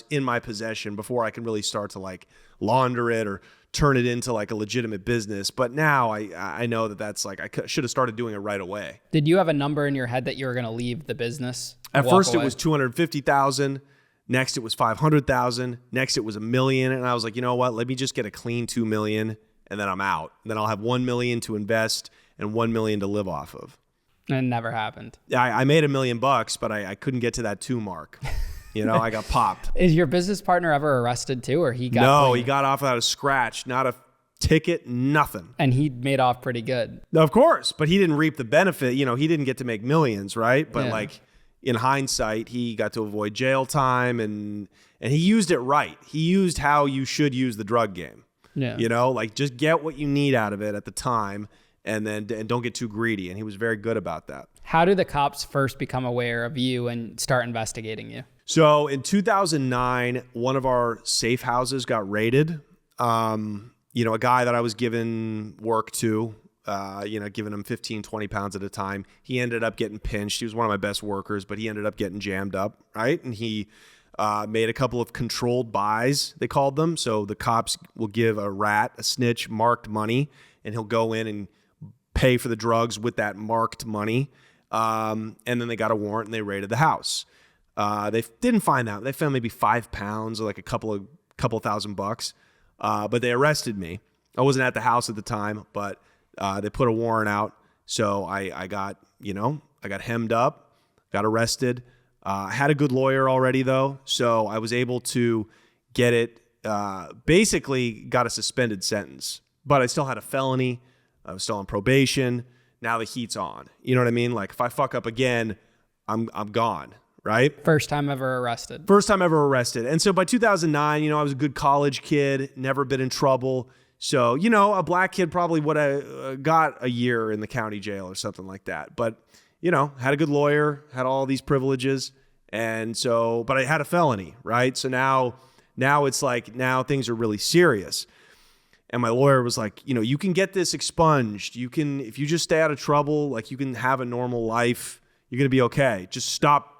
in my possession before I can really start to like launder it or turn it into like a legitimate business. But now I know that that's like, I should have started doing it right away. Did you have a number in your head that you were going to leave the business? At first it was 250,000. Next it was 500,000. Next it was $1 million. And I was like, you know what? Let me just get a clean 2 million and then I'm out. And then I'll have 1 million to invest and 1 million to live off of. And it never happened. I made $1 million, but I couldn't get to that 2 mark. You know, I got popped. Is your business partner ever arrested too, or he got? No, he got off without a scratch, not a ticket, nothing. And he made off pretty good. Of course, but he didn't reap the benefit. You know, he didn't get to make millions, right? But Yeah. like in hindsight, he got to avoid jail time, and he used it right. He used how you should use the drug game. Yeah. You know, like just get what you need out of it at the time, and don't get too greedy. And he was very good about that. How do the cops first become aware of you and start investigating you? So in 2009, one of our safe houses got raided. You know, a guy that I was giving work to, giving him 15, 20 pounds at a time. He ended up getting pinched. He was one of my best workers, but he ended up getting jammed up, right? And he made a couple of controlled buys, they called them. So the cops will give a snitch, marked money, and he'll go in and pay for the drugs with that marked money. And then they got a warrant and they raided the house. They didn't find that. They found maybe 5 pounds or like a couple $1,000. But they arrested me. I wasn't at the house at the time, but they put a warrant out. So I got hemmed up, got arrested. I had a good lawyer already though. So I was able to get it, basically got a suspended sentence, but I still had a felony. I was still on probation. Now the heat's on. You know what I mean? Like if I fuck up again, I'm gone. Right? First time ever arrested. First time ever arrested. And so by 2009, you know, I was a good college kid, never been in trouble. So, you know, a black kid probably would have got a year in the county jail or something like that. But, you know, had a good lawyer, had all these privileges. And so, but I had a felony, right? So now it's like, now things are really serious. And my lawyer was like, you know, you can get this expunged. You can, if you just stay out of trouble, like you can have a normal life, you're going to be okay. Just stop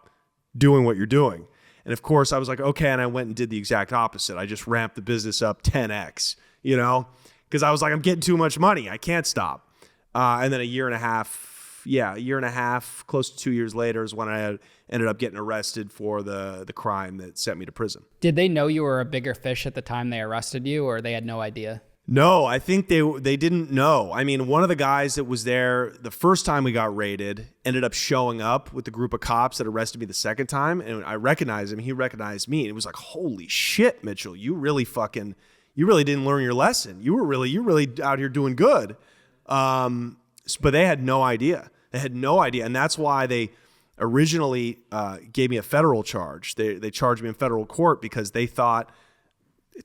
doing what you're doing. And of course I was like, okay. And I went and did the exact opposite. I just ramped the business up 10x, you know, because I was like, I'm getting too much money. I can't stop. And then a year and a half, close to 2 years later is when I ended up getting arrested for the crime that sent me to prison. Did they know you were a bigger fish at the time they arrested you, or they had no idea? No, I think they didn't know. I mean, one of the guys that was there the first time we got raided ended up showing up with the group of cops that arrested me the second time. And I recognized him. He recognized me. And it was like, holy shit, Mitchell, you really didn't learn your lesson. You're really out here doing good. But they had no idea. And that's why they originally gave me a federal charge. They charged me in federal court because they thought,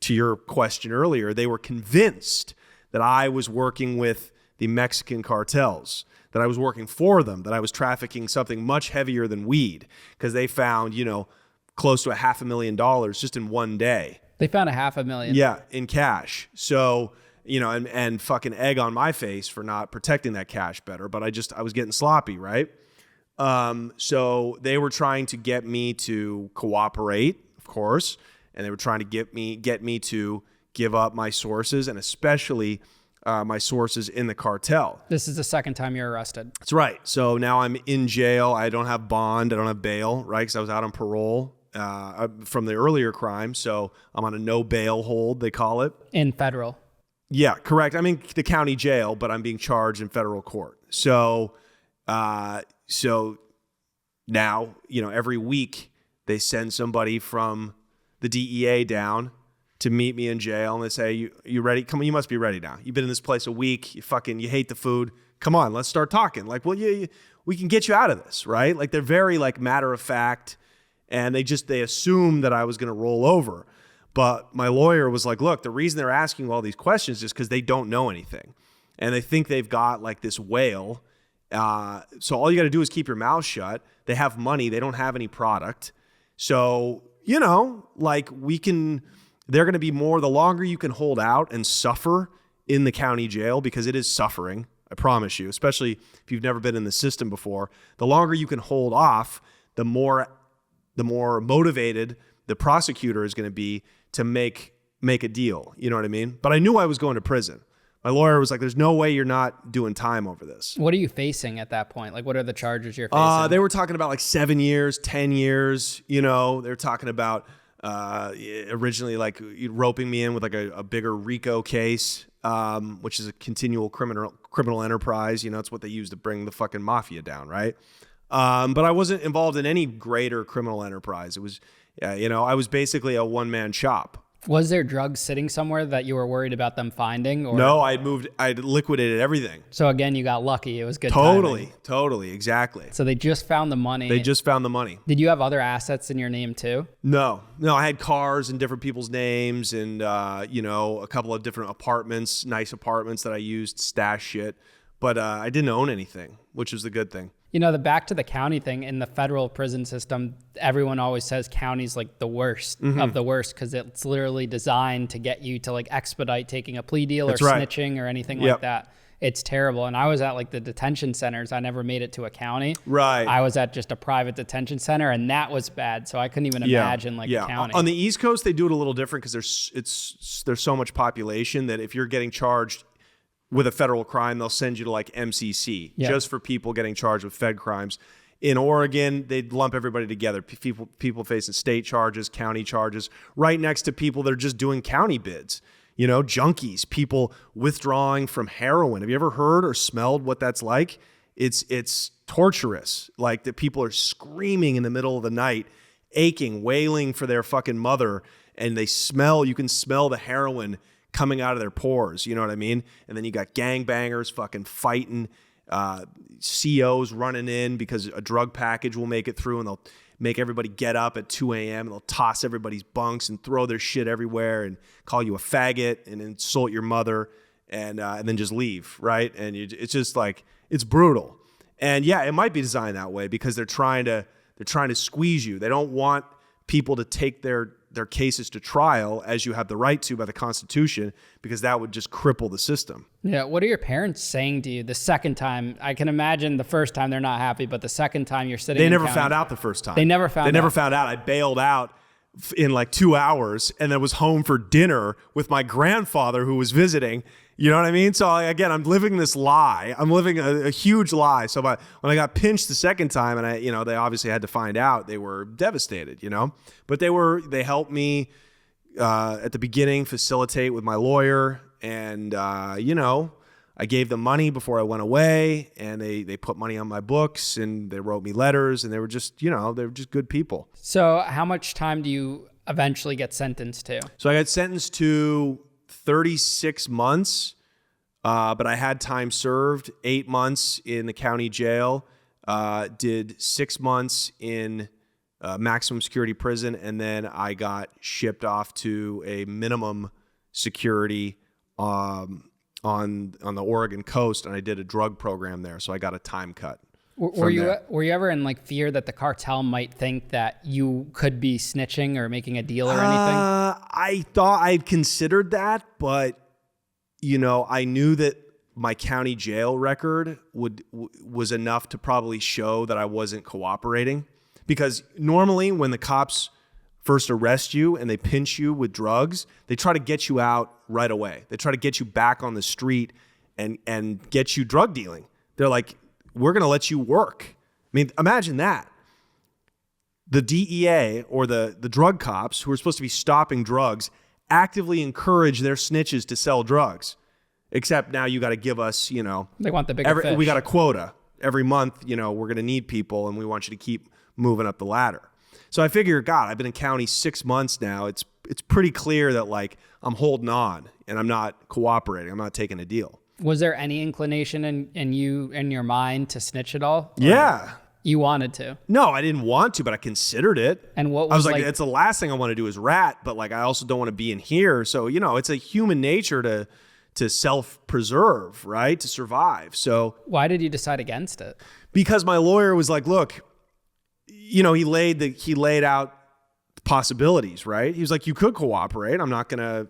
to your question earlier, they were convinced that I was working with the Mexican cartels, that I was working for them, that I was trafficking something much heavier than weed, because they found, you know, close to $500,000 just in one day. They found $500,000. Yeah, in cash. So, you know, and fucking egg on my face for not protecting that cash better, but I was getting sloppy, right? So they were trying to get me to cooperate, of course. And they were trying to get me to give up my sources, and especially my sources in the cartel. This is the second time you're arrested. That's right. So now I'm in jail. I don't have bond. I don't have bail, right? Because I was out on parole from the earlier crime. So I'm on a no bail hold, they call it. In federal. Yeah, correct. I'm in the county jail, but I'm being charged in federal court. So now, you know, every week they send somebody from the DEA down to meet me in jail, and they say, you ready? Come on, you must be ready now. You've been in this place a week. You hate the food. Come on, let's start talking. Like, well, we can get you out of this, right? Like, they're very like matter of fact, and they assumed that I was going to roll over. But my lawyer was like, look, the reason they're asking all these questions is because they don't know anything, and they think they've got like this whale. So all you got to do is keep your mouth shut. They have money. They don't have any product. So, you know, like they're going to be more, the longer you can hold out and suffer in the county jail, because it is suffering, I promise you, especially if you've never been in the system before, the longer you can hold off, the more motivated the prosecutor is going to be to make make a deal. You know what I mean? But I knew I was going to prison. My lawyer was like, there's no way you're not doing time over this. What are you facing at that point? Like, what are the charges you're facing? They were talking about like 7 years, 10 years. You know, they were talking about originally like roping me in with like a bigger RICO case, which is a continual criminal enterprise. You know, it's what they use to bring the fucking mafia down, right? But I wasn't involved in any greater criminal enterprise. It was, you know, I was basically a one-man shop. Was there drugs sitting somewhere that you were worried about them finding? Or? No, I'd liquidated everything. So again, you got lucky. It was good Totally, timing. totally, exactly. So they just found the money. They just found the money. Did you have other assets in your name too? No, I had cars in different people's names and, you know, a couple of different apartments, nice apartments that I used to stash shit. But I didn't own anything, which was the good thing. You know, the back to the county thing in the federal prison system, everyone always says county's like the worst of the worst because it's literally designed to get you to like expedite taking a plea deal or snitching or anything like that. It's terrible. And I was at like the detention centers. I never made it to a county. Right. I was at just a private detention center and that was bad. So I couldn't even imagine like a county. On the East Coast, they do it a little different because there's so much population that if you're getting charged with a federal crime, they'll send you to like MCC just for people getting charged with Fed crimes. In Oregon, they'd lump everybody together. People facing state charges, county charges, right next to people that are just doing county bids. You know, junkies, people withdrawing from heroin. Have you ever heard or smelled what that's like? It's torturous. Like that people are screaming in the middle of the night, aching, wailing for their fucking mother, and you can smell the heroin coming out of their pores, you know what I mean? And then you got gangbangers fucking fighting, COs running in because a drug package will make it through and they'll make everybody get up at 2 a.m. and they'll toss everybody's bunks and throw their shit everywhere and call you a faggot and insult your mother and then just leave, right? And it's just like, it's brutal. And yeah, it might be designed that way because they're trying to squeeze you. They don't want people to take their cases to trial as you have the right to by the Constitution, because that would just cripple the system. Yeah. What are your parents saying to you the second time? I can imagine the first time they're not happy, but the second time you're sitting They never found out the first time. They never found out. I bailed out in like 2 hours and then was home for dinner with my grandfather who was visiting. You know what I mean? So again, I'm living this lie. I'm living a huge lie. So when I got pinched the second time and they obviously had to find out, they were devastated, you know, but they helped me at the beginning facilitate with my lawyer. And, you know, I gave them money before I went away and they put money on my books and they wrote me letters and they were just good people. So how much time do you eventually get sentenced to? So I got sentenced to 36 months, but I had time served, 8 months in the county jail, did 6 months in maximum security prison, and then I got shipped off to a minimum security on the Oregon coast, and I did a drug program there, so I got a time cut. Were you ever in like fear that the cartel might think that you could be snitching or making a deal or anything? I thought I'd considered that, but you know, I knew that my county jail record was enough to probably show that I wasn't cooperating, because normally when the cops first arrest you and they pinch you with drugs, they try to get you out right away. They try to get you back on the street and get you drug dealing. They're like, we're going to let you work. I mean, imagine that. The DEA or the drug cops who are supposed to be stopping drugs actively encourage their snitches to sell drugs. Except now you got to give us, you know, they want the bigger fish. We got a quota every month. You know, we're going to need people and we want you to keep moving up the ladder. So I figure, God, I've been in county 6 months now. It's pretty clear that like I'm holding on and I'm not cooperating. I'm not taking a deal. Was there any inclination in your mind to snitch at all? Yeah. You wanted to? No, I didn't want to, but I considered it. And what was I was like, it's the last thing I want to do is rat, but like I also don't want to be in here. So, you know, it's a human nature to self-preserve, right? To survive. So why did you decide against it? Because my lawyer was like, look, you know, he laid out possibilities, right? He was like, you could cooperate. I'm not gonna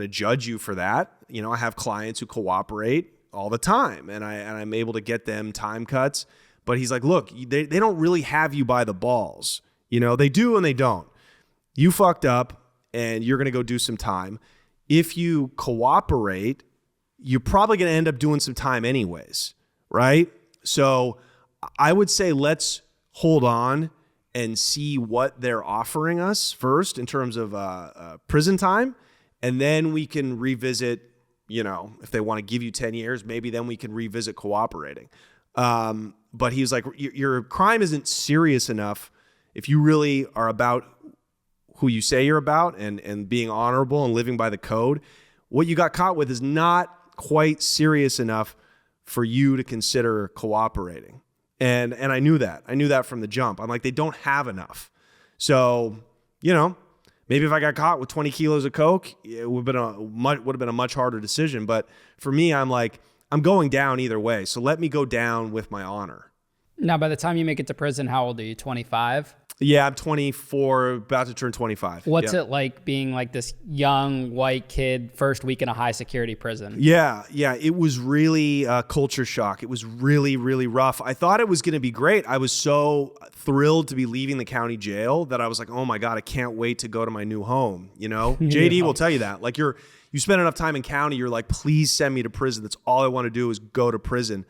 judge you for that. You know, I have clients who cooperate all the time, and I'm able to get them time cuts. But he's like, look, they don't really have you by the balls. You know, they do and they don't. You fucked up, and you're going to go do some time. If you cooperate, you're probably going to end up doing some time anyways, right? So I would say let's hold on and see what they're offering us first in terms of prison time. And then we can revisit, if they want to give you 10 years, maybe then we can revisit cooperating. But he was like, your crime isn't serious enough if you really are about who you say you're about and being honorable and living by the code. What you got caught with is not quite serious enough for you to consider cooperating. And I knew that. I knew that from the jump. I'm like, they don't have enough. So, maybe if I got caught with 20 kilos of coke, it would have been a much harder decision. But for me, I'm like, I'm going down either way. So let me go down with my honor. Now, by the time you make it to prison, how old are you? 25? Yeah, I'm 24, about to turn 25. What's it like being like this young white kid, first week in a high security prison? Yeah. It was really a culture shock. It was really, really rough. I thought it was going to be great. I was so thrilled to be leaving the county jail that I was like, oh my God, I can't wait to go to my new home. JD will tell you that. Like you spend enough time in county, you're like, please send me to prison. That's all I want to do is go to prison.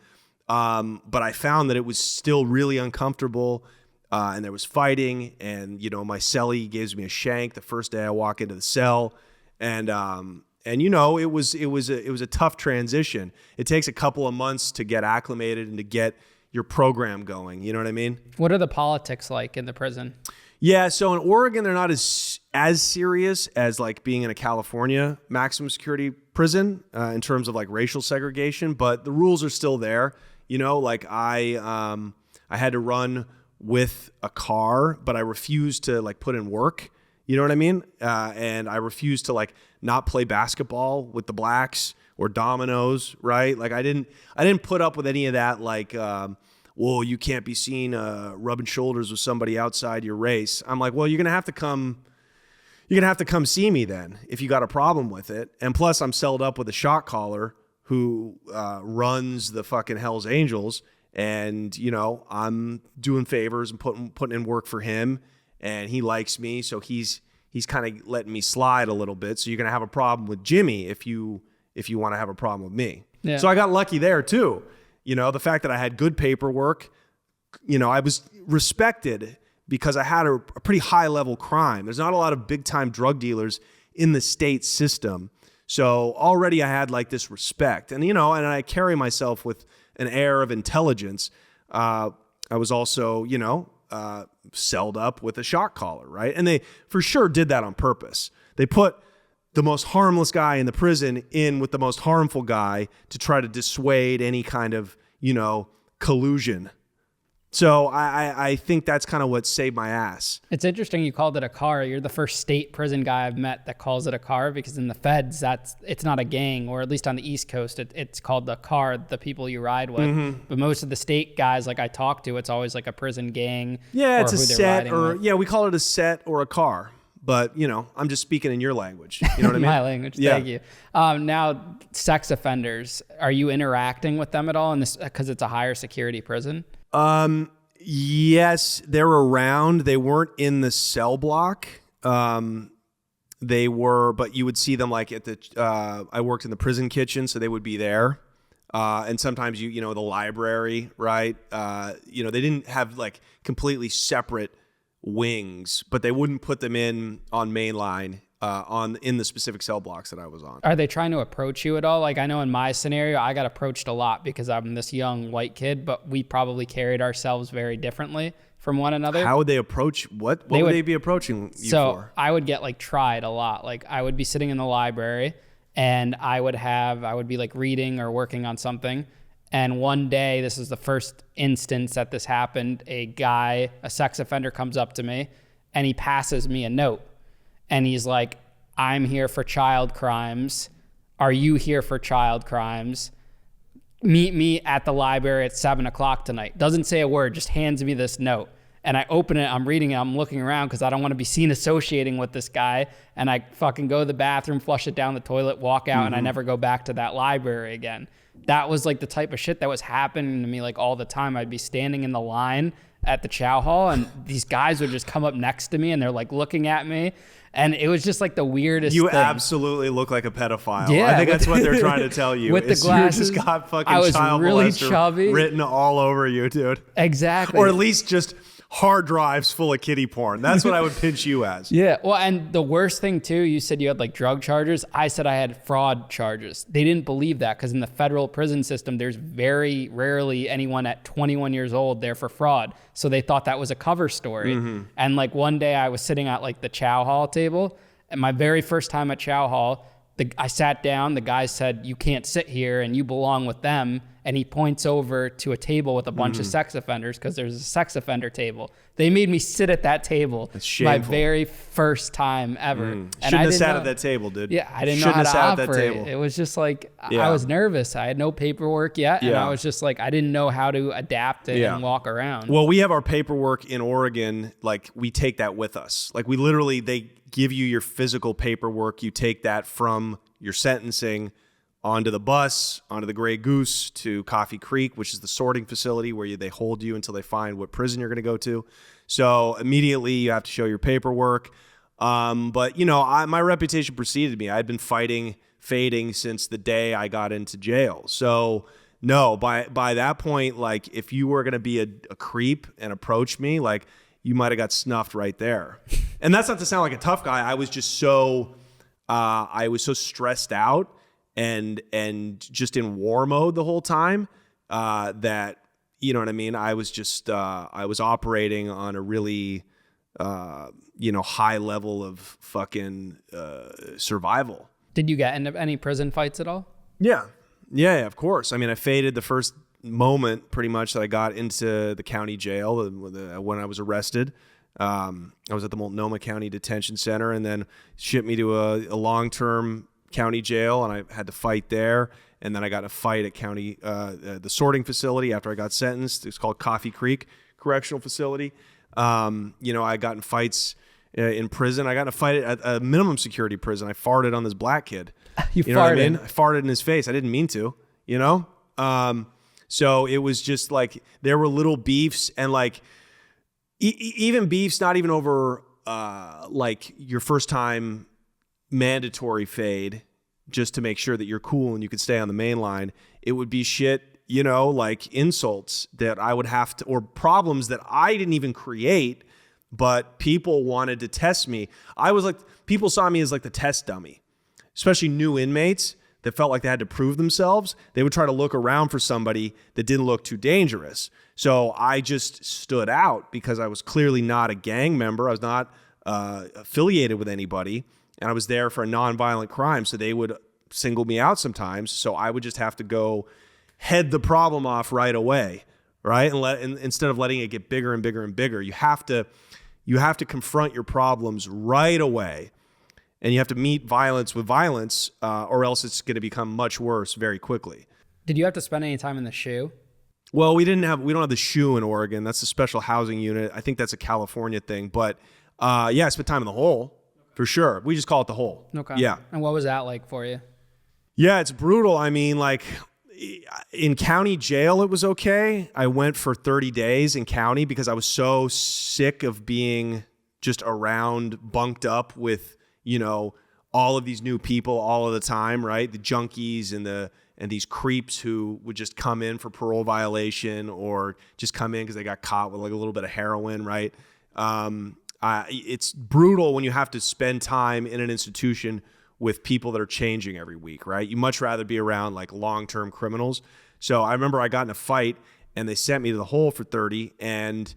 But I found that it was still really uncomfortable. And there was fighting, and my cellie gives me a shank the first day I walk into the cell, and it was a tough transition. It takes a couple of months to get acclimated and to get your program going. You know what I mean? What are the politics like in the prison? Yeah, so in Oregon they're not as serious as like being in a California maximum security prison in terms of like racial segregation, but the rules are still there. Like I had to run with a car, but I refused to like put in work. You know what I mean? And I refused to like not play basketball with the blacks or dominoes, right? Like I didn't put up with any of that. Like, well, you can't be seen rubbing shoulders with somebody outside your race. I'm like, well, you're gonna have to come see me then if you got a problem with it. And plus, I'm celled up with a shot caller who runs the fucking Hell's Angels. And, I'm doing favors and putting in work for him, and he likes me. So he's kind of letting me slide a little bit. So you're going to have a problem with Jimmy if you want to have a problem with me. Yeah. So I got lucky there too. The fact that I had good paperwork, I was respected because I had a pretty high level crime. There's not a lot of big time drug dealers in the state system. So already I had like this respect, and, and I carry myself with an air of intelligence. I was also, celled up with a shot caller, right? And they for sure did that on purpose. They put the most harmless guy in the prison in with the most harmful guy to try to dissuade any kind of, collusion. So I think that's kind of what saved my ass. It's interesting you called it a car. You're the first state prison guy I've met that calls it a car, because in the feds, it's not a gang, or at least on the East Coast, it's called the car, the people you ride with. Mm-hmm. But most of the state guys like I talk to, it's always like a prison gang. Yeah, it's a set, or we call it a set or a car. But, I'm just speaking in your language. You know what I mean? My language. Yeah. Thank you. Now, sex offenders, are you interacting with them at all in this, because it's a higher security prison? Yes, they're around. They weren't in the cell block. They were, but you would see them like at I worked in the prison kitchen, so they would be there. And sometimes the library, right? They didn't have like completely separate wings, but they wouldn't put them on mainline in the specific cell blocks that I was on. Are they trying to approach you at all? Like I know in my scenario, I got approached a lot because I'm this young white kid, but we probably carried ourselves very differently from one another. How would they approach? What would they be approaching you for? I would get like tried a lot. Like I would be sitting in the library and I would be like reading or working on something. And one day, this is the first instance that this happened, a sex offender comes up to me and he passes me a note. And he's like, I'm here for child crimes. Are you here for child crimes? Meet me at the library at 7:00 tonight. Doesn't say a word, just hands me this note. And I open it, I'm reading it, I'm looking around because I don't want to be seen associating with this guy. And I fucking go to the bathroom, flush it down the toilet, walk out, and I never go back to that library again. That was like the type of shit that was happening to me like all the time. I'd be standing in the line at the chow hall and these guys would just come up next to me and they're like looking at me. And it was just like the weirdest You thing. absolutely look like a pedophile. Yeah, I think that's what they're trying to tell you. With the glasses, you just got fucking I was child really molester chubby. written all over you, dude. Exactly. Or at least just hard drives full of kiddie porn. That's what I would pinch you as. Yeah. Well, and the worst thing too, you said you had like drug charges. I said I had fraud charges. They didn't believe that because in the federal prison system, there's very rarely anyone at 21 years old there for fraud. So they thought that was a cover story. And like one day I was sitting at like the chow hall table, and my very first time at chow hall, I sat down, the guy said, "You can't sit here and you belong with them." And he points over to a table with a bunch of sex offenders because there's a sex offender table. They made me sit at that table. That's shameful. My very first time ever. And Shouldn't have sat at that table, dude. Yeah, I didn't Shouldn't know have how sat to at that operate. table. It was just like, Yeah. I was nervous. I had no paperwork yet. And Yeah. I was just like, I didn't know how to adapt it Yeah. and walk around. Well, we have our paperwork in Oregon. Like, we take that with us. Like, we literally, they give you your physical paperwork. You take that from your sentencing onto the bus, onto the Grey Goose to Coffee Creek, which is the sorting facility where they hold you until they find what prison you're going to go to. So immediately you have to show your paperwork. But, you know, my reputation preceded me. I'd been fading since the day I got into jail. So no, by that point, like, if you were going to be a creep and approach me, like, you might have got snuffed right there. And that's not to sound like a tough guy. I was just so, I was so stressed out and just in war mode the whole time, that, you know what I mean? I was just, I was operating on a really, high level of fucking, survival. Did you get into any prison fights at all? Yeah, of course. I mean, I faded the first moment pretty much that I got into the county jail when I was arrested. I was at the Multnomah County Detention Center, and then shipped me to a long-term county jail, and I had to fight there. And then I got in a fight at the sorting facility after I got sentenced. It's called Coffee Creek Correctional Facility. I got in fights in prison. I got in a fight at a minimum security prison. I farted on this black kid. You know what I farted? mean? I farted in his face. I didn't mean to, you know? So it was just like, there were little beefs, and like, even beefs, not even over like your first time mandatory fade, just to make sure that you're cool and you could stay on the main line. It would be shit, like insults that I would have to, or problems that I didn't even create, but people wanted to test me. I was like, people saw me as like the test dummy, especially new inmates that felt like they had to prove themselves. They would try to look around for somebody that didn't look too dangerous. So I just stood out because I was clearly not a gang member. I was not affiliated with anybody, and I was there for a nonviolent crime. So they would single me out sometimes. So I would just have to go head the problem off right away, right? And instead of letting it get bigger and bigger and bigger, you have to confront your problems right away. And you have to meet violence with violence, or else it's going to become much worse very quickly. Did you have to spend any time in the shoe? Well, we don't have the SHU in Oregon. That's a special housing unit. I think that's a California thing. But I spent time in the hole for sure. We just call it the hole. Okay. Yeah. And what was that like for you? Yeah, it's brutal. I mean, like, in county jail, it was okay. I went for 30 days in county because I was so sick of being just around, bunked up with, all of these new people all of the time, right? The junkies and these creeps who would just come in for parole violation or just come in because they got caught with like a little bit of heroin, right? It's brutal when you have to spend time in an institution with people that are changing every week, right? You much rather be around like long-term criminals. So I remember I got in a fight and they sent me to the hole for 30, and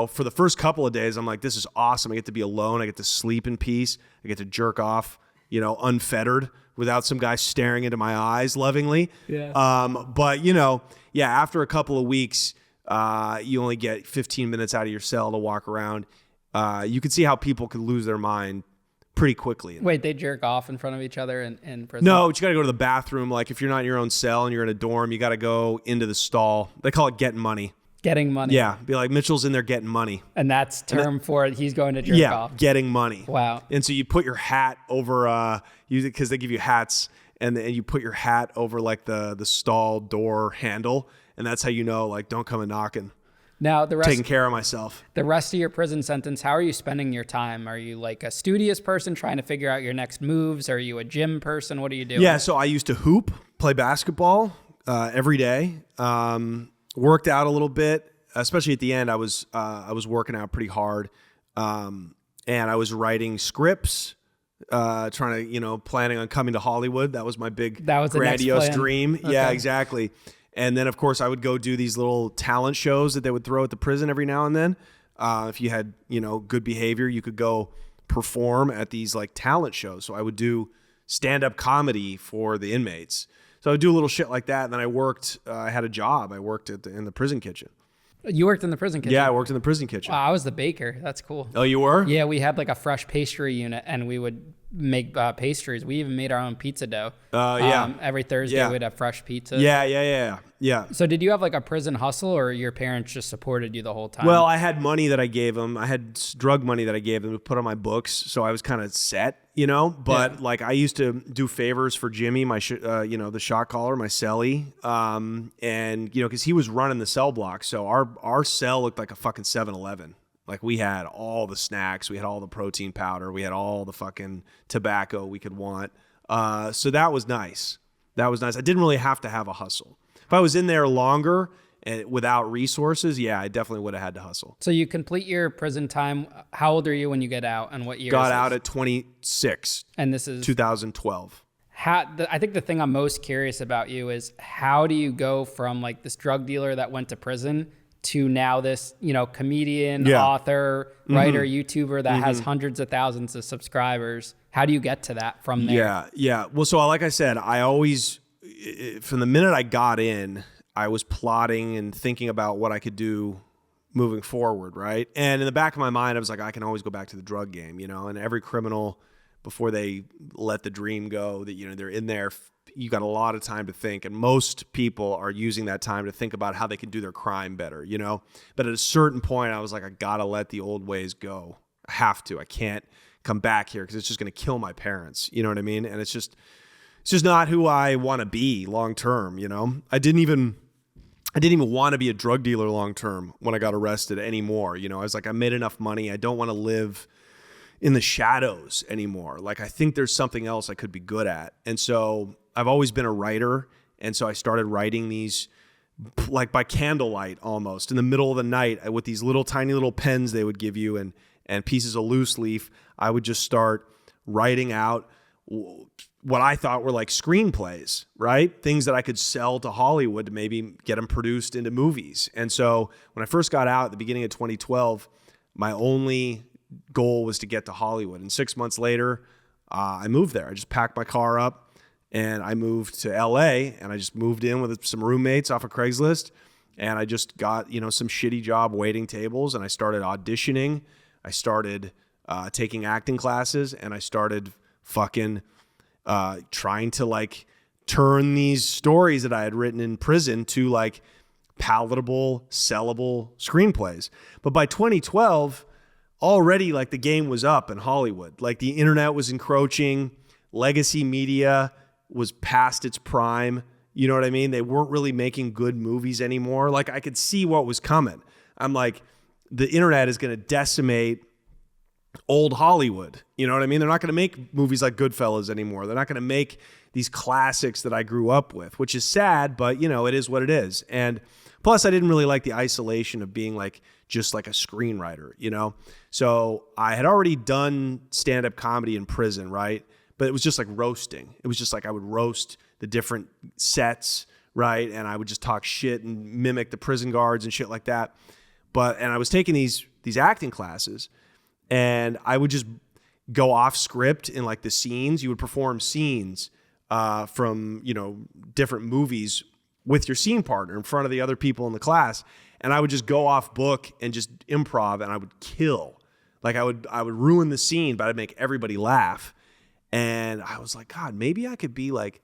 for the first couple of days, I'm like, this is awesome. I get to be alone. I get to sleep in peace. I get to jerk off, unfettered without some guy staring into my eyes lovingly. Yeah. But, after a couple of weeks, you only get 15 minutes out of your cell to walk around. You could see how people could lose their mind pretty quickly. Wait, they jerk off in front of each other in prison? No, but you got to go to the bathroom. Like, if you're not in your own cell and you're in a dorm, you got to go into the stall. They call it getting money. Getting money. Yeah, be like, Mitchell's in there getting money. And that's term for it. He's going to jerk off. Yeah, getting money. Wow. And so you put your hat over, because they give you hats, and you put your hat over like the stall door handle, and that's how like, don't come a knocking. Now, taking care of myself. the rest of your prison sentence, how are you spending your time? Are you like a studious person trying to figure out your next moves? Are you a gym person? What are you doing? Yeah, so I used to hoop, play basketball every day. Worked out a little bit, especially at the end. I was working out pretty hard, and I was writing scripts, trying to planning on coming to Hollywood. That was my big grandiose dream. Okay. Yeah, exactly. And then, of course, I would go do these little talent shows that they would throw at the prison every now and then. If you had, good behavior, you could go perform at these like talent shows. So I would do stand-up comedy for the inmates. So I would do a little shit like that. And then I worked, I had a job. I worked in the prison kitchen. You worked in the prison kitchen? Yeah, I worked in the prison kitchen. Wow, I was the baker. That's cool. Oh, you were? Yeah, we had like a fresh pastry unit, and we would make pastries. We even made our own pizza dough. Yeah. Every Thursday we'd have fresh pizza. Yeah. So did you have like a prison hustle, or your parents just supported you the whole time? Well, I had money that I gave them. I had drug money that I gave them to put on my books, so I was kind of set, But like I used to do favors for Jimmy, my the shot caller, my cellie, and because he was running the cell block, so our cell looked like a fucking 7-Eleven. Like we had all the snacks, we had all the protein powder, we had all the fucking tobacco we could want. So that was nice. I didn't really have to have a hustle. If I was in there longer and without resources, I definitely would have had to hustle. So you complete your prison time. How old are you when you get out, and what year? Got out at 26. And this is 2012. I think the thing I'm most curious about you is how do you go from like this drug dealer that went to prison to now this, comedian, author, writer, YouTuber that has hundreds of thousands of subscribers. How do you get to that from there? Yeah. Well, so like I said, I always, from the minute I got in, I was plotting and thinking about what I could do moving forward, right? And in the back of my mind, I was like, I can always go back to the drug game, and every criminal, before they let the dream go, that, they're in there, you got a lot of time to think, and most people are using that time to think about how they can do their crime better, But at a certain point, I was like, I gotta let the old ways go. I have to. I can't come back here because it's just gonna kill my parents. You know what I mean? And it's just not who I want to be long term. I didn't even want to be a drug dealer long term when I got arrested anymore. I was like, I made enough money. I don't want to live in the shadows anymore. Like, I think there's something else I could be good at. And so I've always been a writer. And so I started writing these like by candlelight almost in the middle of the night with these little tiny little pens they would give you and pieces of loose leaf. I would just start writing out what I thought were like screenplays, right? Things that I could sell to Hollywood to maybe get them produced into movies. And so when I first got out at the beginning of 2012, my only goal was to get to Hollywood. And 6 months later, I moved there. I just packed my car up and I moved to LA, and I just moved in with some roommates off of Craigslist. And I just got, some shitty job waiting tables, and I started auditioning. I started taking acting classes, and I started fucking trying to like turn these stories that I had written in prison to like palatable, sellable screenplays. But by 2012, already like the game was up in Hollywood. Like the internet was encroaching, legacy media was past its prime. You know what I mean? They weren't really making good movies anymore. Like I could see what was coming. I'm like, the internet is going to decimate old Hollywood. You know what I mean? They're not going to make movies like Goodfellas anymore. They're not going to make these classics that I grew up with, which is sad, but it is what it is. And plus I didn't really like the isolation of being like just like a screenwriter, So I had already done stand-up comedy in prison, right? But it was just like roasting. It was just like I would roast the different sets, right? And I would just talk shit and mimic the prison guards and shit like that. And I was taking these acting classes, and I would just go off script in like the scenes. You would perform scenes from, different movies with your scene partner in front of the other people in the class. And I would just go off book and just improv, and I would kill. Like I would ruin the scene, but I'd make everybody laugh. And I was like, God, maybe I could be like,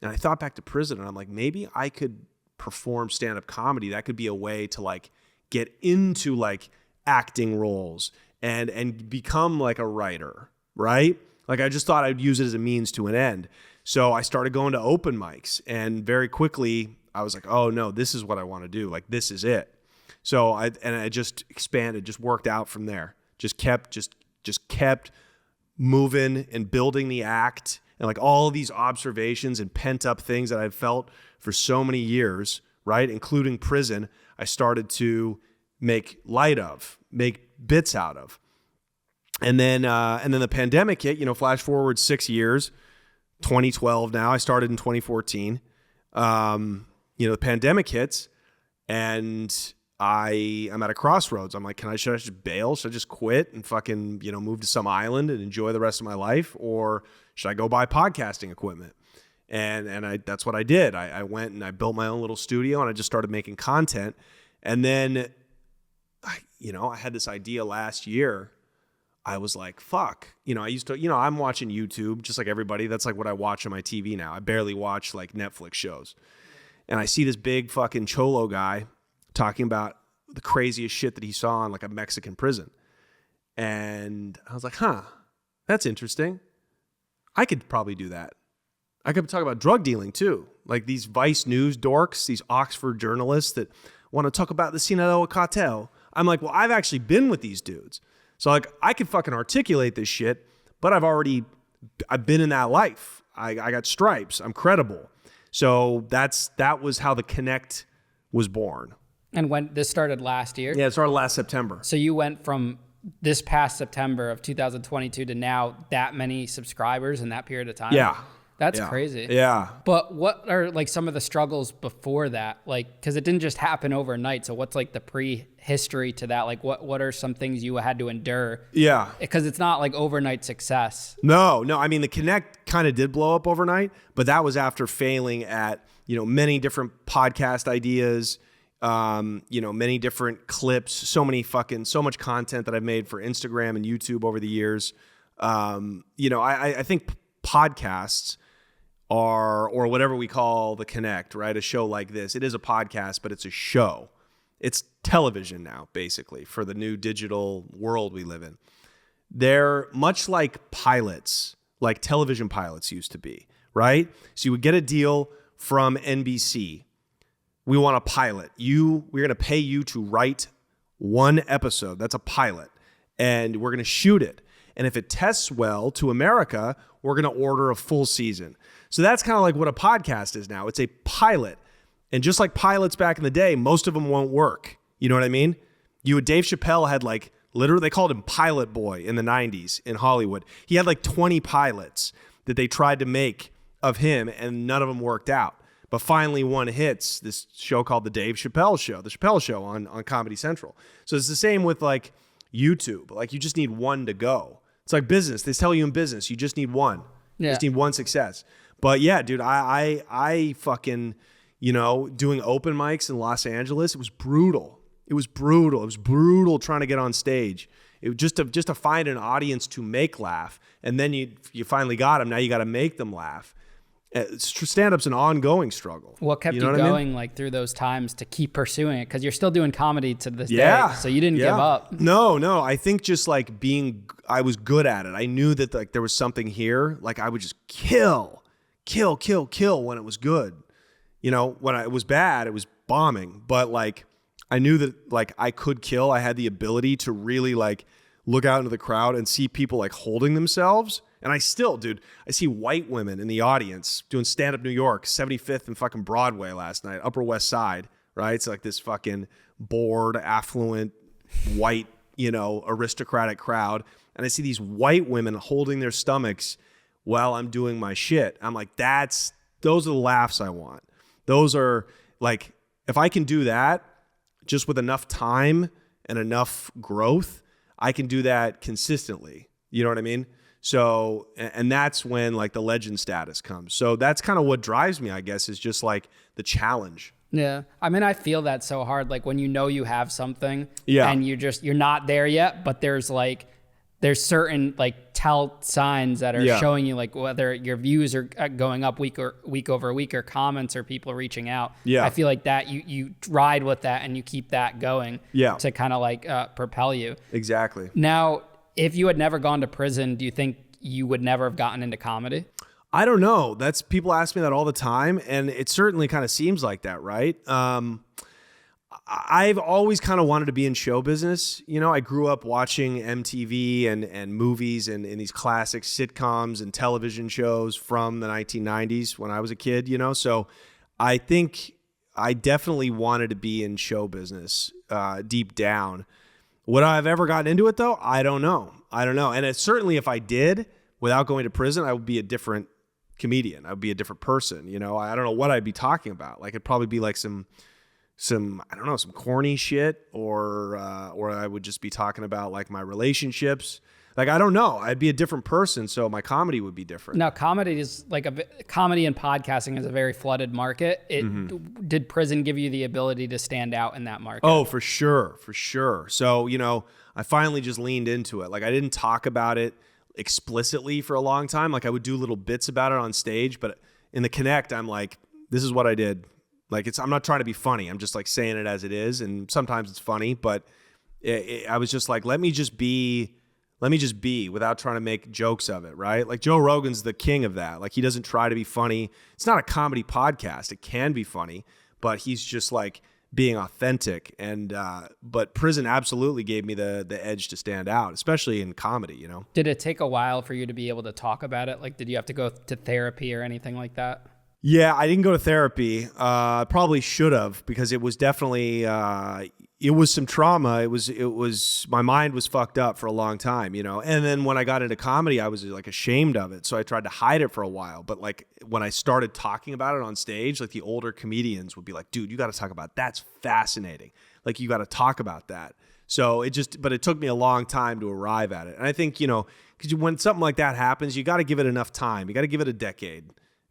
and I thought back to prison, and I'm like, maybe I could perform stand-up comedy. That could be a way to like get into like acting roles and become like a writer, right? Like I just thought I'd use it as a means to an end. So I started going to open mics, and very quickly I was like, oh no, this is what I want to do. Like this is it. So I just expanded, just worked out from there. Just kept moving and building the act, and like all of these observations and pent up things that I've felt for so many years, right? Including prison, I started to make light of, make bits out of. And then the pandemic hit, flash forward 6 years, 2012 now. I started in 2014. The pandemic hits, and I'm at a crossroads. I'm like, should I just bail? Should I just quit and fucking, move to some island and enjoy the rest of my life? Or should I go buy podcasting equipment? And that's what I did. I went and I built my own little studio, and I just started making content. And then, I had this idea last year. I was like, fuck, I used to, I'm watching YouTube just like everybody. That's like what I watch on my TV now. I barely watch like Netflix shows. And I see this big fucking cholo guy talking about the craziest shit that he saw in like a Mexican prison. And I was like, that's interesting. I could probably do that. I could talk about drug dealing too. Like these Vice News dorks, these Oxford journalists that want to talk about the Sinaloa Cartel. I'm like, well, I've actually been with these dudes. So like I could fucking articulate this shit, but I've been in that life. I got stripes. I'm credible. So that was how the Connect was born. And when this started last year? Yeah, it started last September. So you went from this past September of 2022 to now that many subscribers in that period of time? Yeah. That's crazy. Yeah. But what are like some of the struggles before that? Like, because it didn't just happen overnight. So what's like the pre-history to that? Like what are some things you had to endure? Yeah. Because it's not like overnight success. No. I mean, the Connect kind of did blow up overnight, but that was after failing at, many different podcast ideas, many different clips, so much content that I've made for Instagram and YouTube over the years. I think podcasts are, or whatever we call the Connect, right? A show like this. It is a podcast, but it's a show. It's television now, basically, for the new digital world we live in. They're much like pilots, like television pilots used to be, right? So you would get a deal from NBC. We want a pilot. We're going to pay you to write one episode. That's a pilot. And we're going to shoot it. And if it tests well to America, we're going to order a full season. So that's kind of like what a podcast is now. It's a pilot. And just like pilots back in the day, most of them won't work. You know what I mean? Dave Chappelle had like, literally, they called him Pilot Boy in the 90s in Hollywood. He had like 20 pilots that they tried to make of him, and none of them worked out. But finally one hits, this show called The Dave Chappelle Show, The Chappelle Show on Comedy Central. So it's the same with like YouTube. Like you just need one to go. It's like business. They tell you in business, you just need one. You just need one success. But yeah, dude, I fucking, doing open mics in Los Angeles, it was brutal. It was brutal trying to get on stage. It was just to find an audience to make laugh. And then you finally got them. Now you got to make them laugh. Stand-up's an ongoing struggle. What kept you going like through those times to keep pursuing it? Because you're still doing comedy to this day, so you didn't give up. No. I think just like I was good at it. I knew that like there was something here. Like I would just kill when it was good. When it was bad, it was bombing. But like I knew that like I could kill. I had the ability to really like look out into the crowd and see people like holding themselves. And I still, dude, I see white women in the audience doing stand-up New York, 75th and fucking Broadway last night, Upper West Side, right? It's like this fucking bored, affluent, white, aristocratic crowd. And I see these white women holding their stomachs while I'm doing my shit. I'm like, those are the laughs I want. Those are like, if I can do that just with enough time and enough growth, I can do that consistently. You know what I mean? So, and that's when like the legend status comes. So that's kind of what drives me, I guess, is just like the challenge. Yeah. I mean, I feel that so hard. Like when you have something and you're not there yet, but there's certain like tell signs that are showing you like whether your views are going up week over week or comments or people reaching out. Yeah. I feel like that you ride with that and you keep that going to kind of like propel you. Exactly. Now, if you had never gone to prison, do you think you would never have gotten into comedy? I don't know. People ask me that all the time, and it certainly kind of seems like that, right? I've always kind of wanted to be in show business. You know, I grew up watching MTV and movies and these classic sitcoms and television shows from the 1990s when I was a kid, you know? So I think I definitely wanted to be in show business deep down. Would I have ever gotten into it though? I don't know. And it's certainly if I did, without going to prison, I would be a different comedian. I would be a different person. You know, I don't know what I'd be talking about. Like it'd probably be like some I don't know, some corny shit, or I would just be talking about like my relationships. Like I don't know, I'd be a different person, so my comedy would be different. Now, comedy is like comedy and podcasting is a very flooded market. Did prison give you the ability to stand out in that market? Oh, for sure. So, you know, I finally just leaned into it. Like I didn't talk about it explicitly for a long time. Like I would do little bits about it on stage, but in the Connect, I'm like, this is what I did. Like I'm not trying to be funny. I'm just like saying it as it is. And sometimes it's funny, but I was just like, let me just be without trying to make jokes of it. Right. Like Joe Rogan's the king of that. Like he doesn't try to be funny. It's not a comedy podcast. It can be funny, but he's just like being authentic. And, but prison absolutely gave me the edge to stand out, especially in comedy, you know? Did it take a while for you to be able to talk about it? Like, did you have to go to therapy or anything like that? Yeah, I didn't go to therapy. Probably should have, because it was definitely it was some trauma. It was my mind was fucked up for a long time, you know. And then when I got into comedy, I was like ashamed of it, so I tried to hide it for a while. But like when I started talking about it on stage, like the older comedians would be like, "Dude, you got to talk about that's fascinating. Like you got to talk about that." So it took me a long time to arrive at it. And I think, you know, because when something like that happens, you got to give it enough time. You got to give it a decade.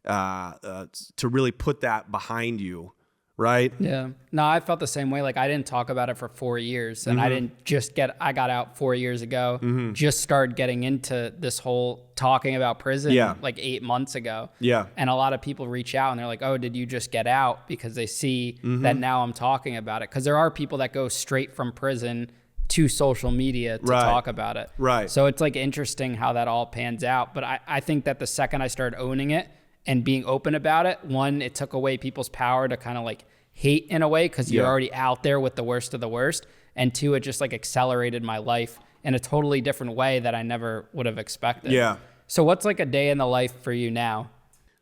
To really put that behind you, right? Yeah. No, I felt the same way. Like I didn't talk about it for 4 years, and I got out 4 years ago, just started getting into this whole talking about prison like 8 months ago. Yeah. And a lot of people reach out and they're like, oh, did you just get out? Because they see that now I'm talking about it. Because there are people that go straight from prison to social media to talk about it. Right. So it's like interesting how that all pans out. But I think that the second I started owning it and being open about it, one, it took away people's power to kind of like hate in a way, because you're already out there with the worst of the worst. And two, it just like accelerated my life in a totally different way that I never would have expected. Yeah. So what's like a day in the life for you now?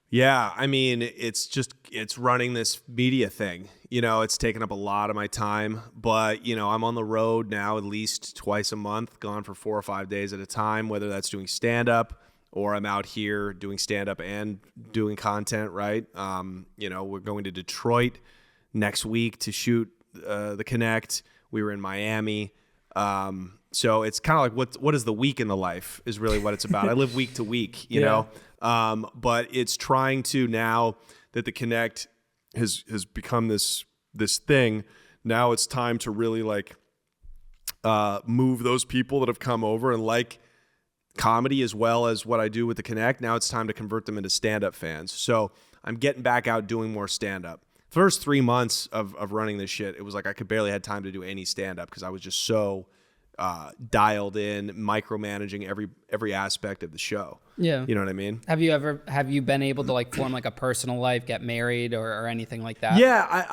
Yeah, I mean, it's running this media thing. You know, it's taken up a lot of my time, but you know, I'm on the road now at least twice a month, gone for 4 or 5 days at a time, whether that's doing stand-up or I'm out here doing stand-up and doing content, right? You know, we're going to Detroit next week to shoot the Connect. We were in Miami. So it's kind of like what is the week in the life is really what it's about. I live week to week, you know? But it's trying to, now that the Connect has become this thing, now it's time to really like move those people that have come over and like comedy as well as what I do with the Connect. Now it's time to convert them into stand-up fans. So I'm getting back out doing more stand-up. First 3 months of running this shit, it was like I could barely had time to do any stand-up because I was just so dialed in, micromanaging every aspect of the show. Yeah. You know what I mean? Have you been able to like form like a personal life, get married or anything like that? Yeah,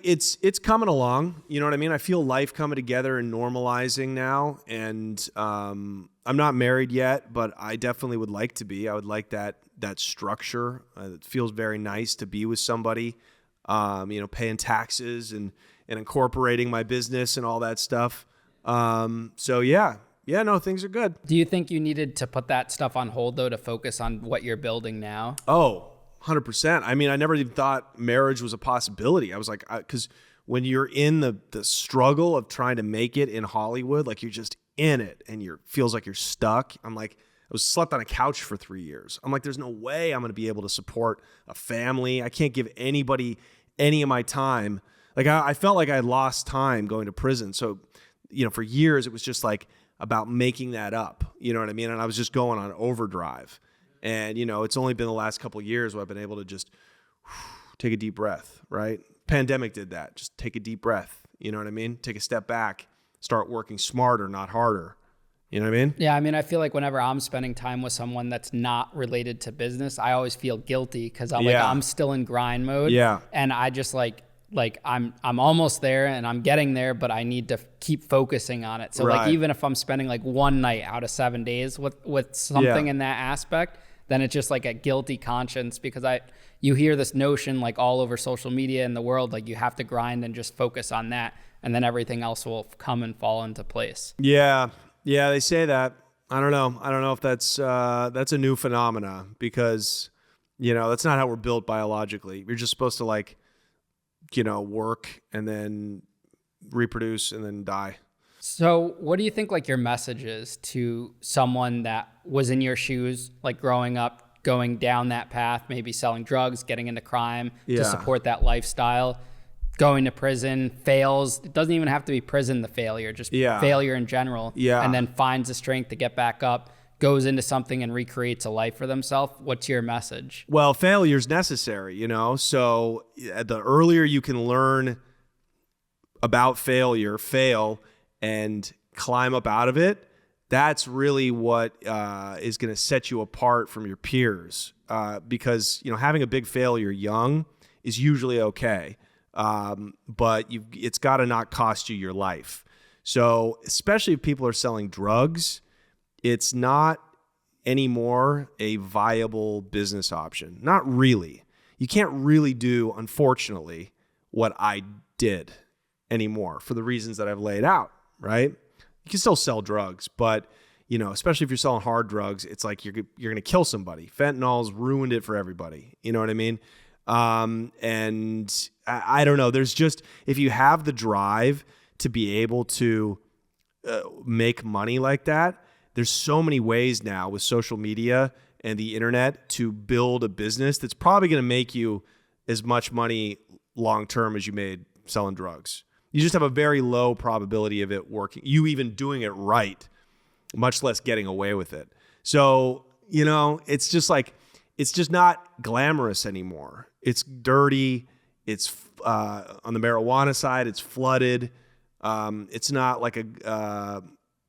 it's coming along. You know what I mean? I feel life coming together and normalizing now. And I'm not married yet, but I definitely would like to be. I would like that structure. It feels very nice to be with somebody, you know, paying taxes and incorporating my business and all that stuff. So yeah, no, things are good. Do you think you needed to put that stuff on hold though, to focus on what you're building now? Oh, 100%. I mean, I never even thought marriage was a possibility. I was like, because when you're in the struggle of trying to make it in Hollywood, like you're just in it and feels like you're stuck. I'm like, I was slept on a couch for 3 years. I'm like, there's no way I'm going to be able to support a family. I can't give anybody any of my time. Like I felt like I had lost time going to prison. So, you know, for years it was just like about making that up, you know what I mean? And I was just going on overdrive. And, you know, it's only been the last couple of years where I've been able to just take a deep breath, right? Pandemic did that. Just take a deep breath. You know what I mean? Take a step back, start working smarter, not harder. You know what I mean? Yeah. I mean, I feel like whenever I'm spending time with someone that's not related to business, I always feel guilty because I'm like, I'm still in grind mode. Yeah. And I just like, like I'm almost there and I'm getting there, but I need to keep focusing on it. So like even if I'm spending like one night out of 7 days with something in that aspect, then it's just like a guilty conscience, because you hear this notion like all over social media in the world, like you have to grind and just focus on that, and then everything else will come and fall into place. Yeah, they say that. I don't know if that's a new phenomena, because that's not how we're built biologically. You're just supposed to like work and then reproduce and then die. So what do you think like your message is to someone that was in your shoes, like growing up, going down that path, maybe selling drugs, getting into crime to support that lifestyle, going to prison, fails? It doesn't even have to be prison, the failure, just failure in general. And then finds the strength to get back up, goes into something and recreates a life for themselves. What's your message? Well, failure's necessary, so the earlier you can learn about fail and climb up out of it, that's really what is going to set you apart from your peers. Because having a big failure young is usually okay, but it's got to not cost you your life. So especially if people are selling drugs, it's not anymore a viable business option. Not really. You can't really do, unfortunately, what I did anymore for the reasons that I've laid out, right? You can still sell drugs, but especially if you're selling hard drugs, it's like you're going to kill somebody. Fentanyl's ruined it for everybody. You know what I mean? And I don't know. There's just, if you have the drive to be able to make money like that, there's so many ways now with social media and the internet to build a business that's probably going to make you as much money long-term as you made selling drugs. You just have a very low probability of it working, you even doing it right, much less getting away with it. So, it's just like, it's just not glamorous anymore. It's dirty. It's on the marijuana side, it's flooded. It's not like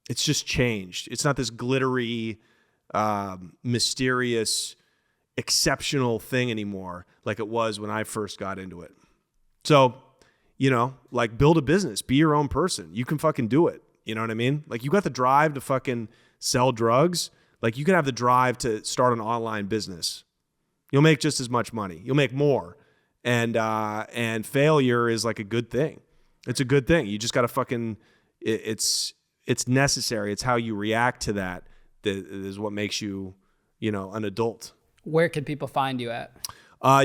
it's just changed. It's not this glittery, mysterious, exceptional thing anymore like it was when I first got into it. So, like build a business, be your own person. You can fucking do it. You know what I mean? Like you got the drive to fucking sell drugs. Like you can have the drive to start an online business. You'll make just as much money. You'll make more. And failure is like a good thing. It's a good thing. You just got to fucking, it's necessary. It's how you react to that is what makes you, an adult. Where can people find you at?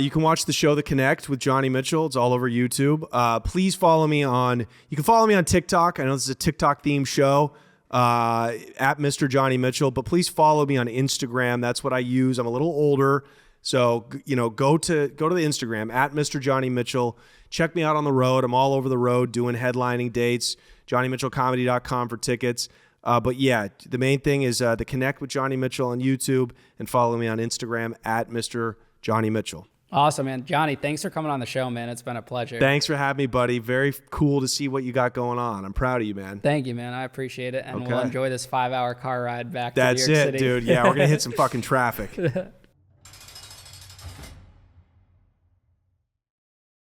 You can watch the show The Connect with Johnny Mitchell. It's all over YouTube. Please follow me you can follow me on TikTok. I know this is a TikTok themed show, at Mr. Johnny Mitchell, but please follow me on Instagram. That's what I use. I'm a little older. So, go to the Instagram at Mr. Johnny Mitchell. Check me out on the road. I'm all over the road doing headlining dates, JohnnyMitchellComedy.com for tickets. But yeah, the main thing is The Connect with Johnny Mitchell on YouTube, and follow me on Instagram at Mr. Johnny Mitchell. Awesome, man. Johnny, thanks for coming on the show, man. It's been a pleasure. Thanks for having me, buddy. Very cool to see what you got going on. I'm proud of you, man. Thank you, man. I appreciate it. And we'll enjoy this 5-hour car ride back to New York City. That's it, dude. Yeah, we're going to hit some fucking traffic.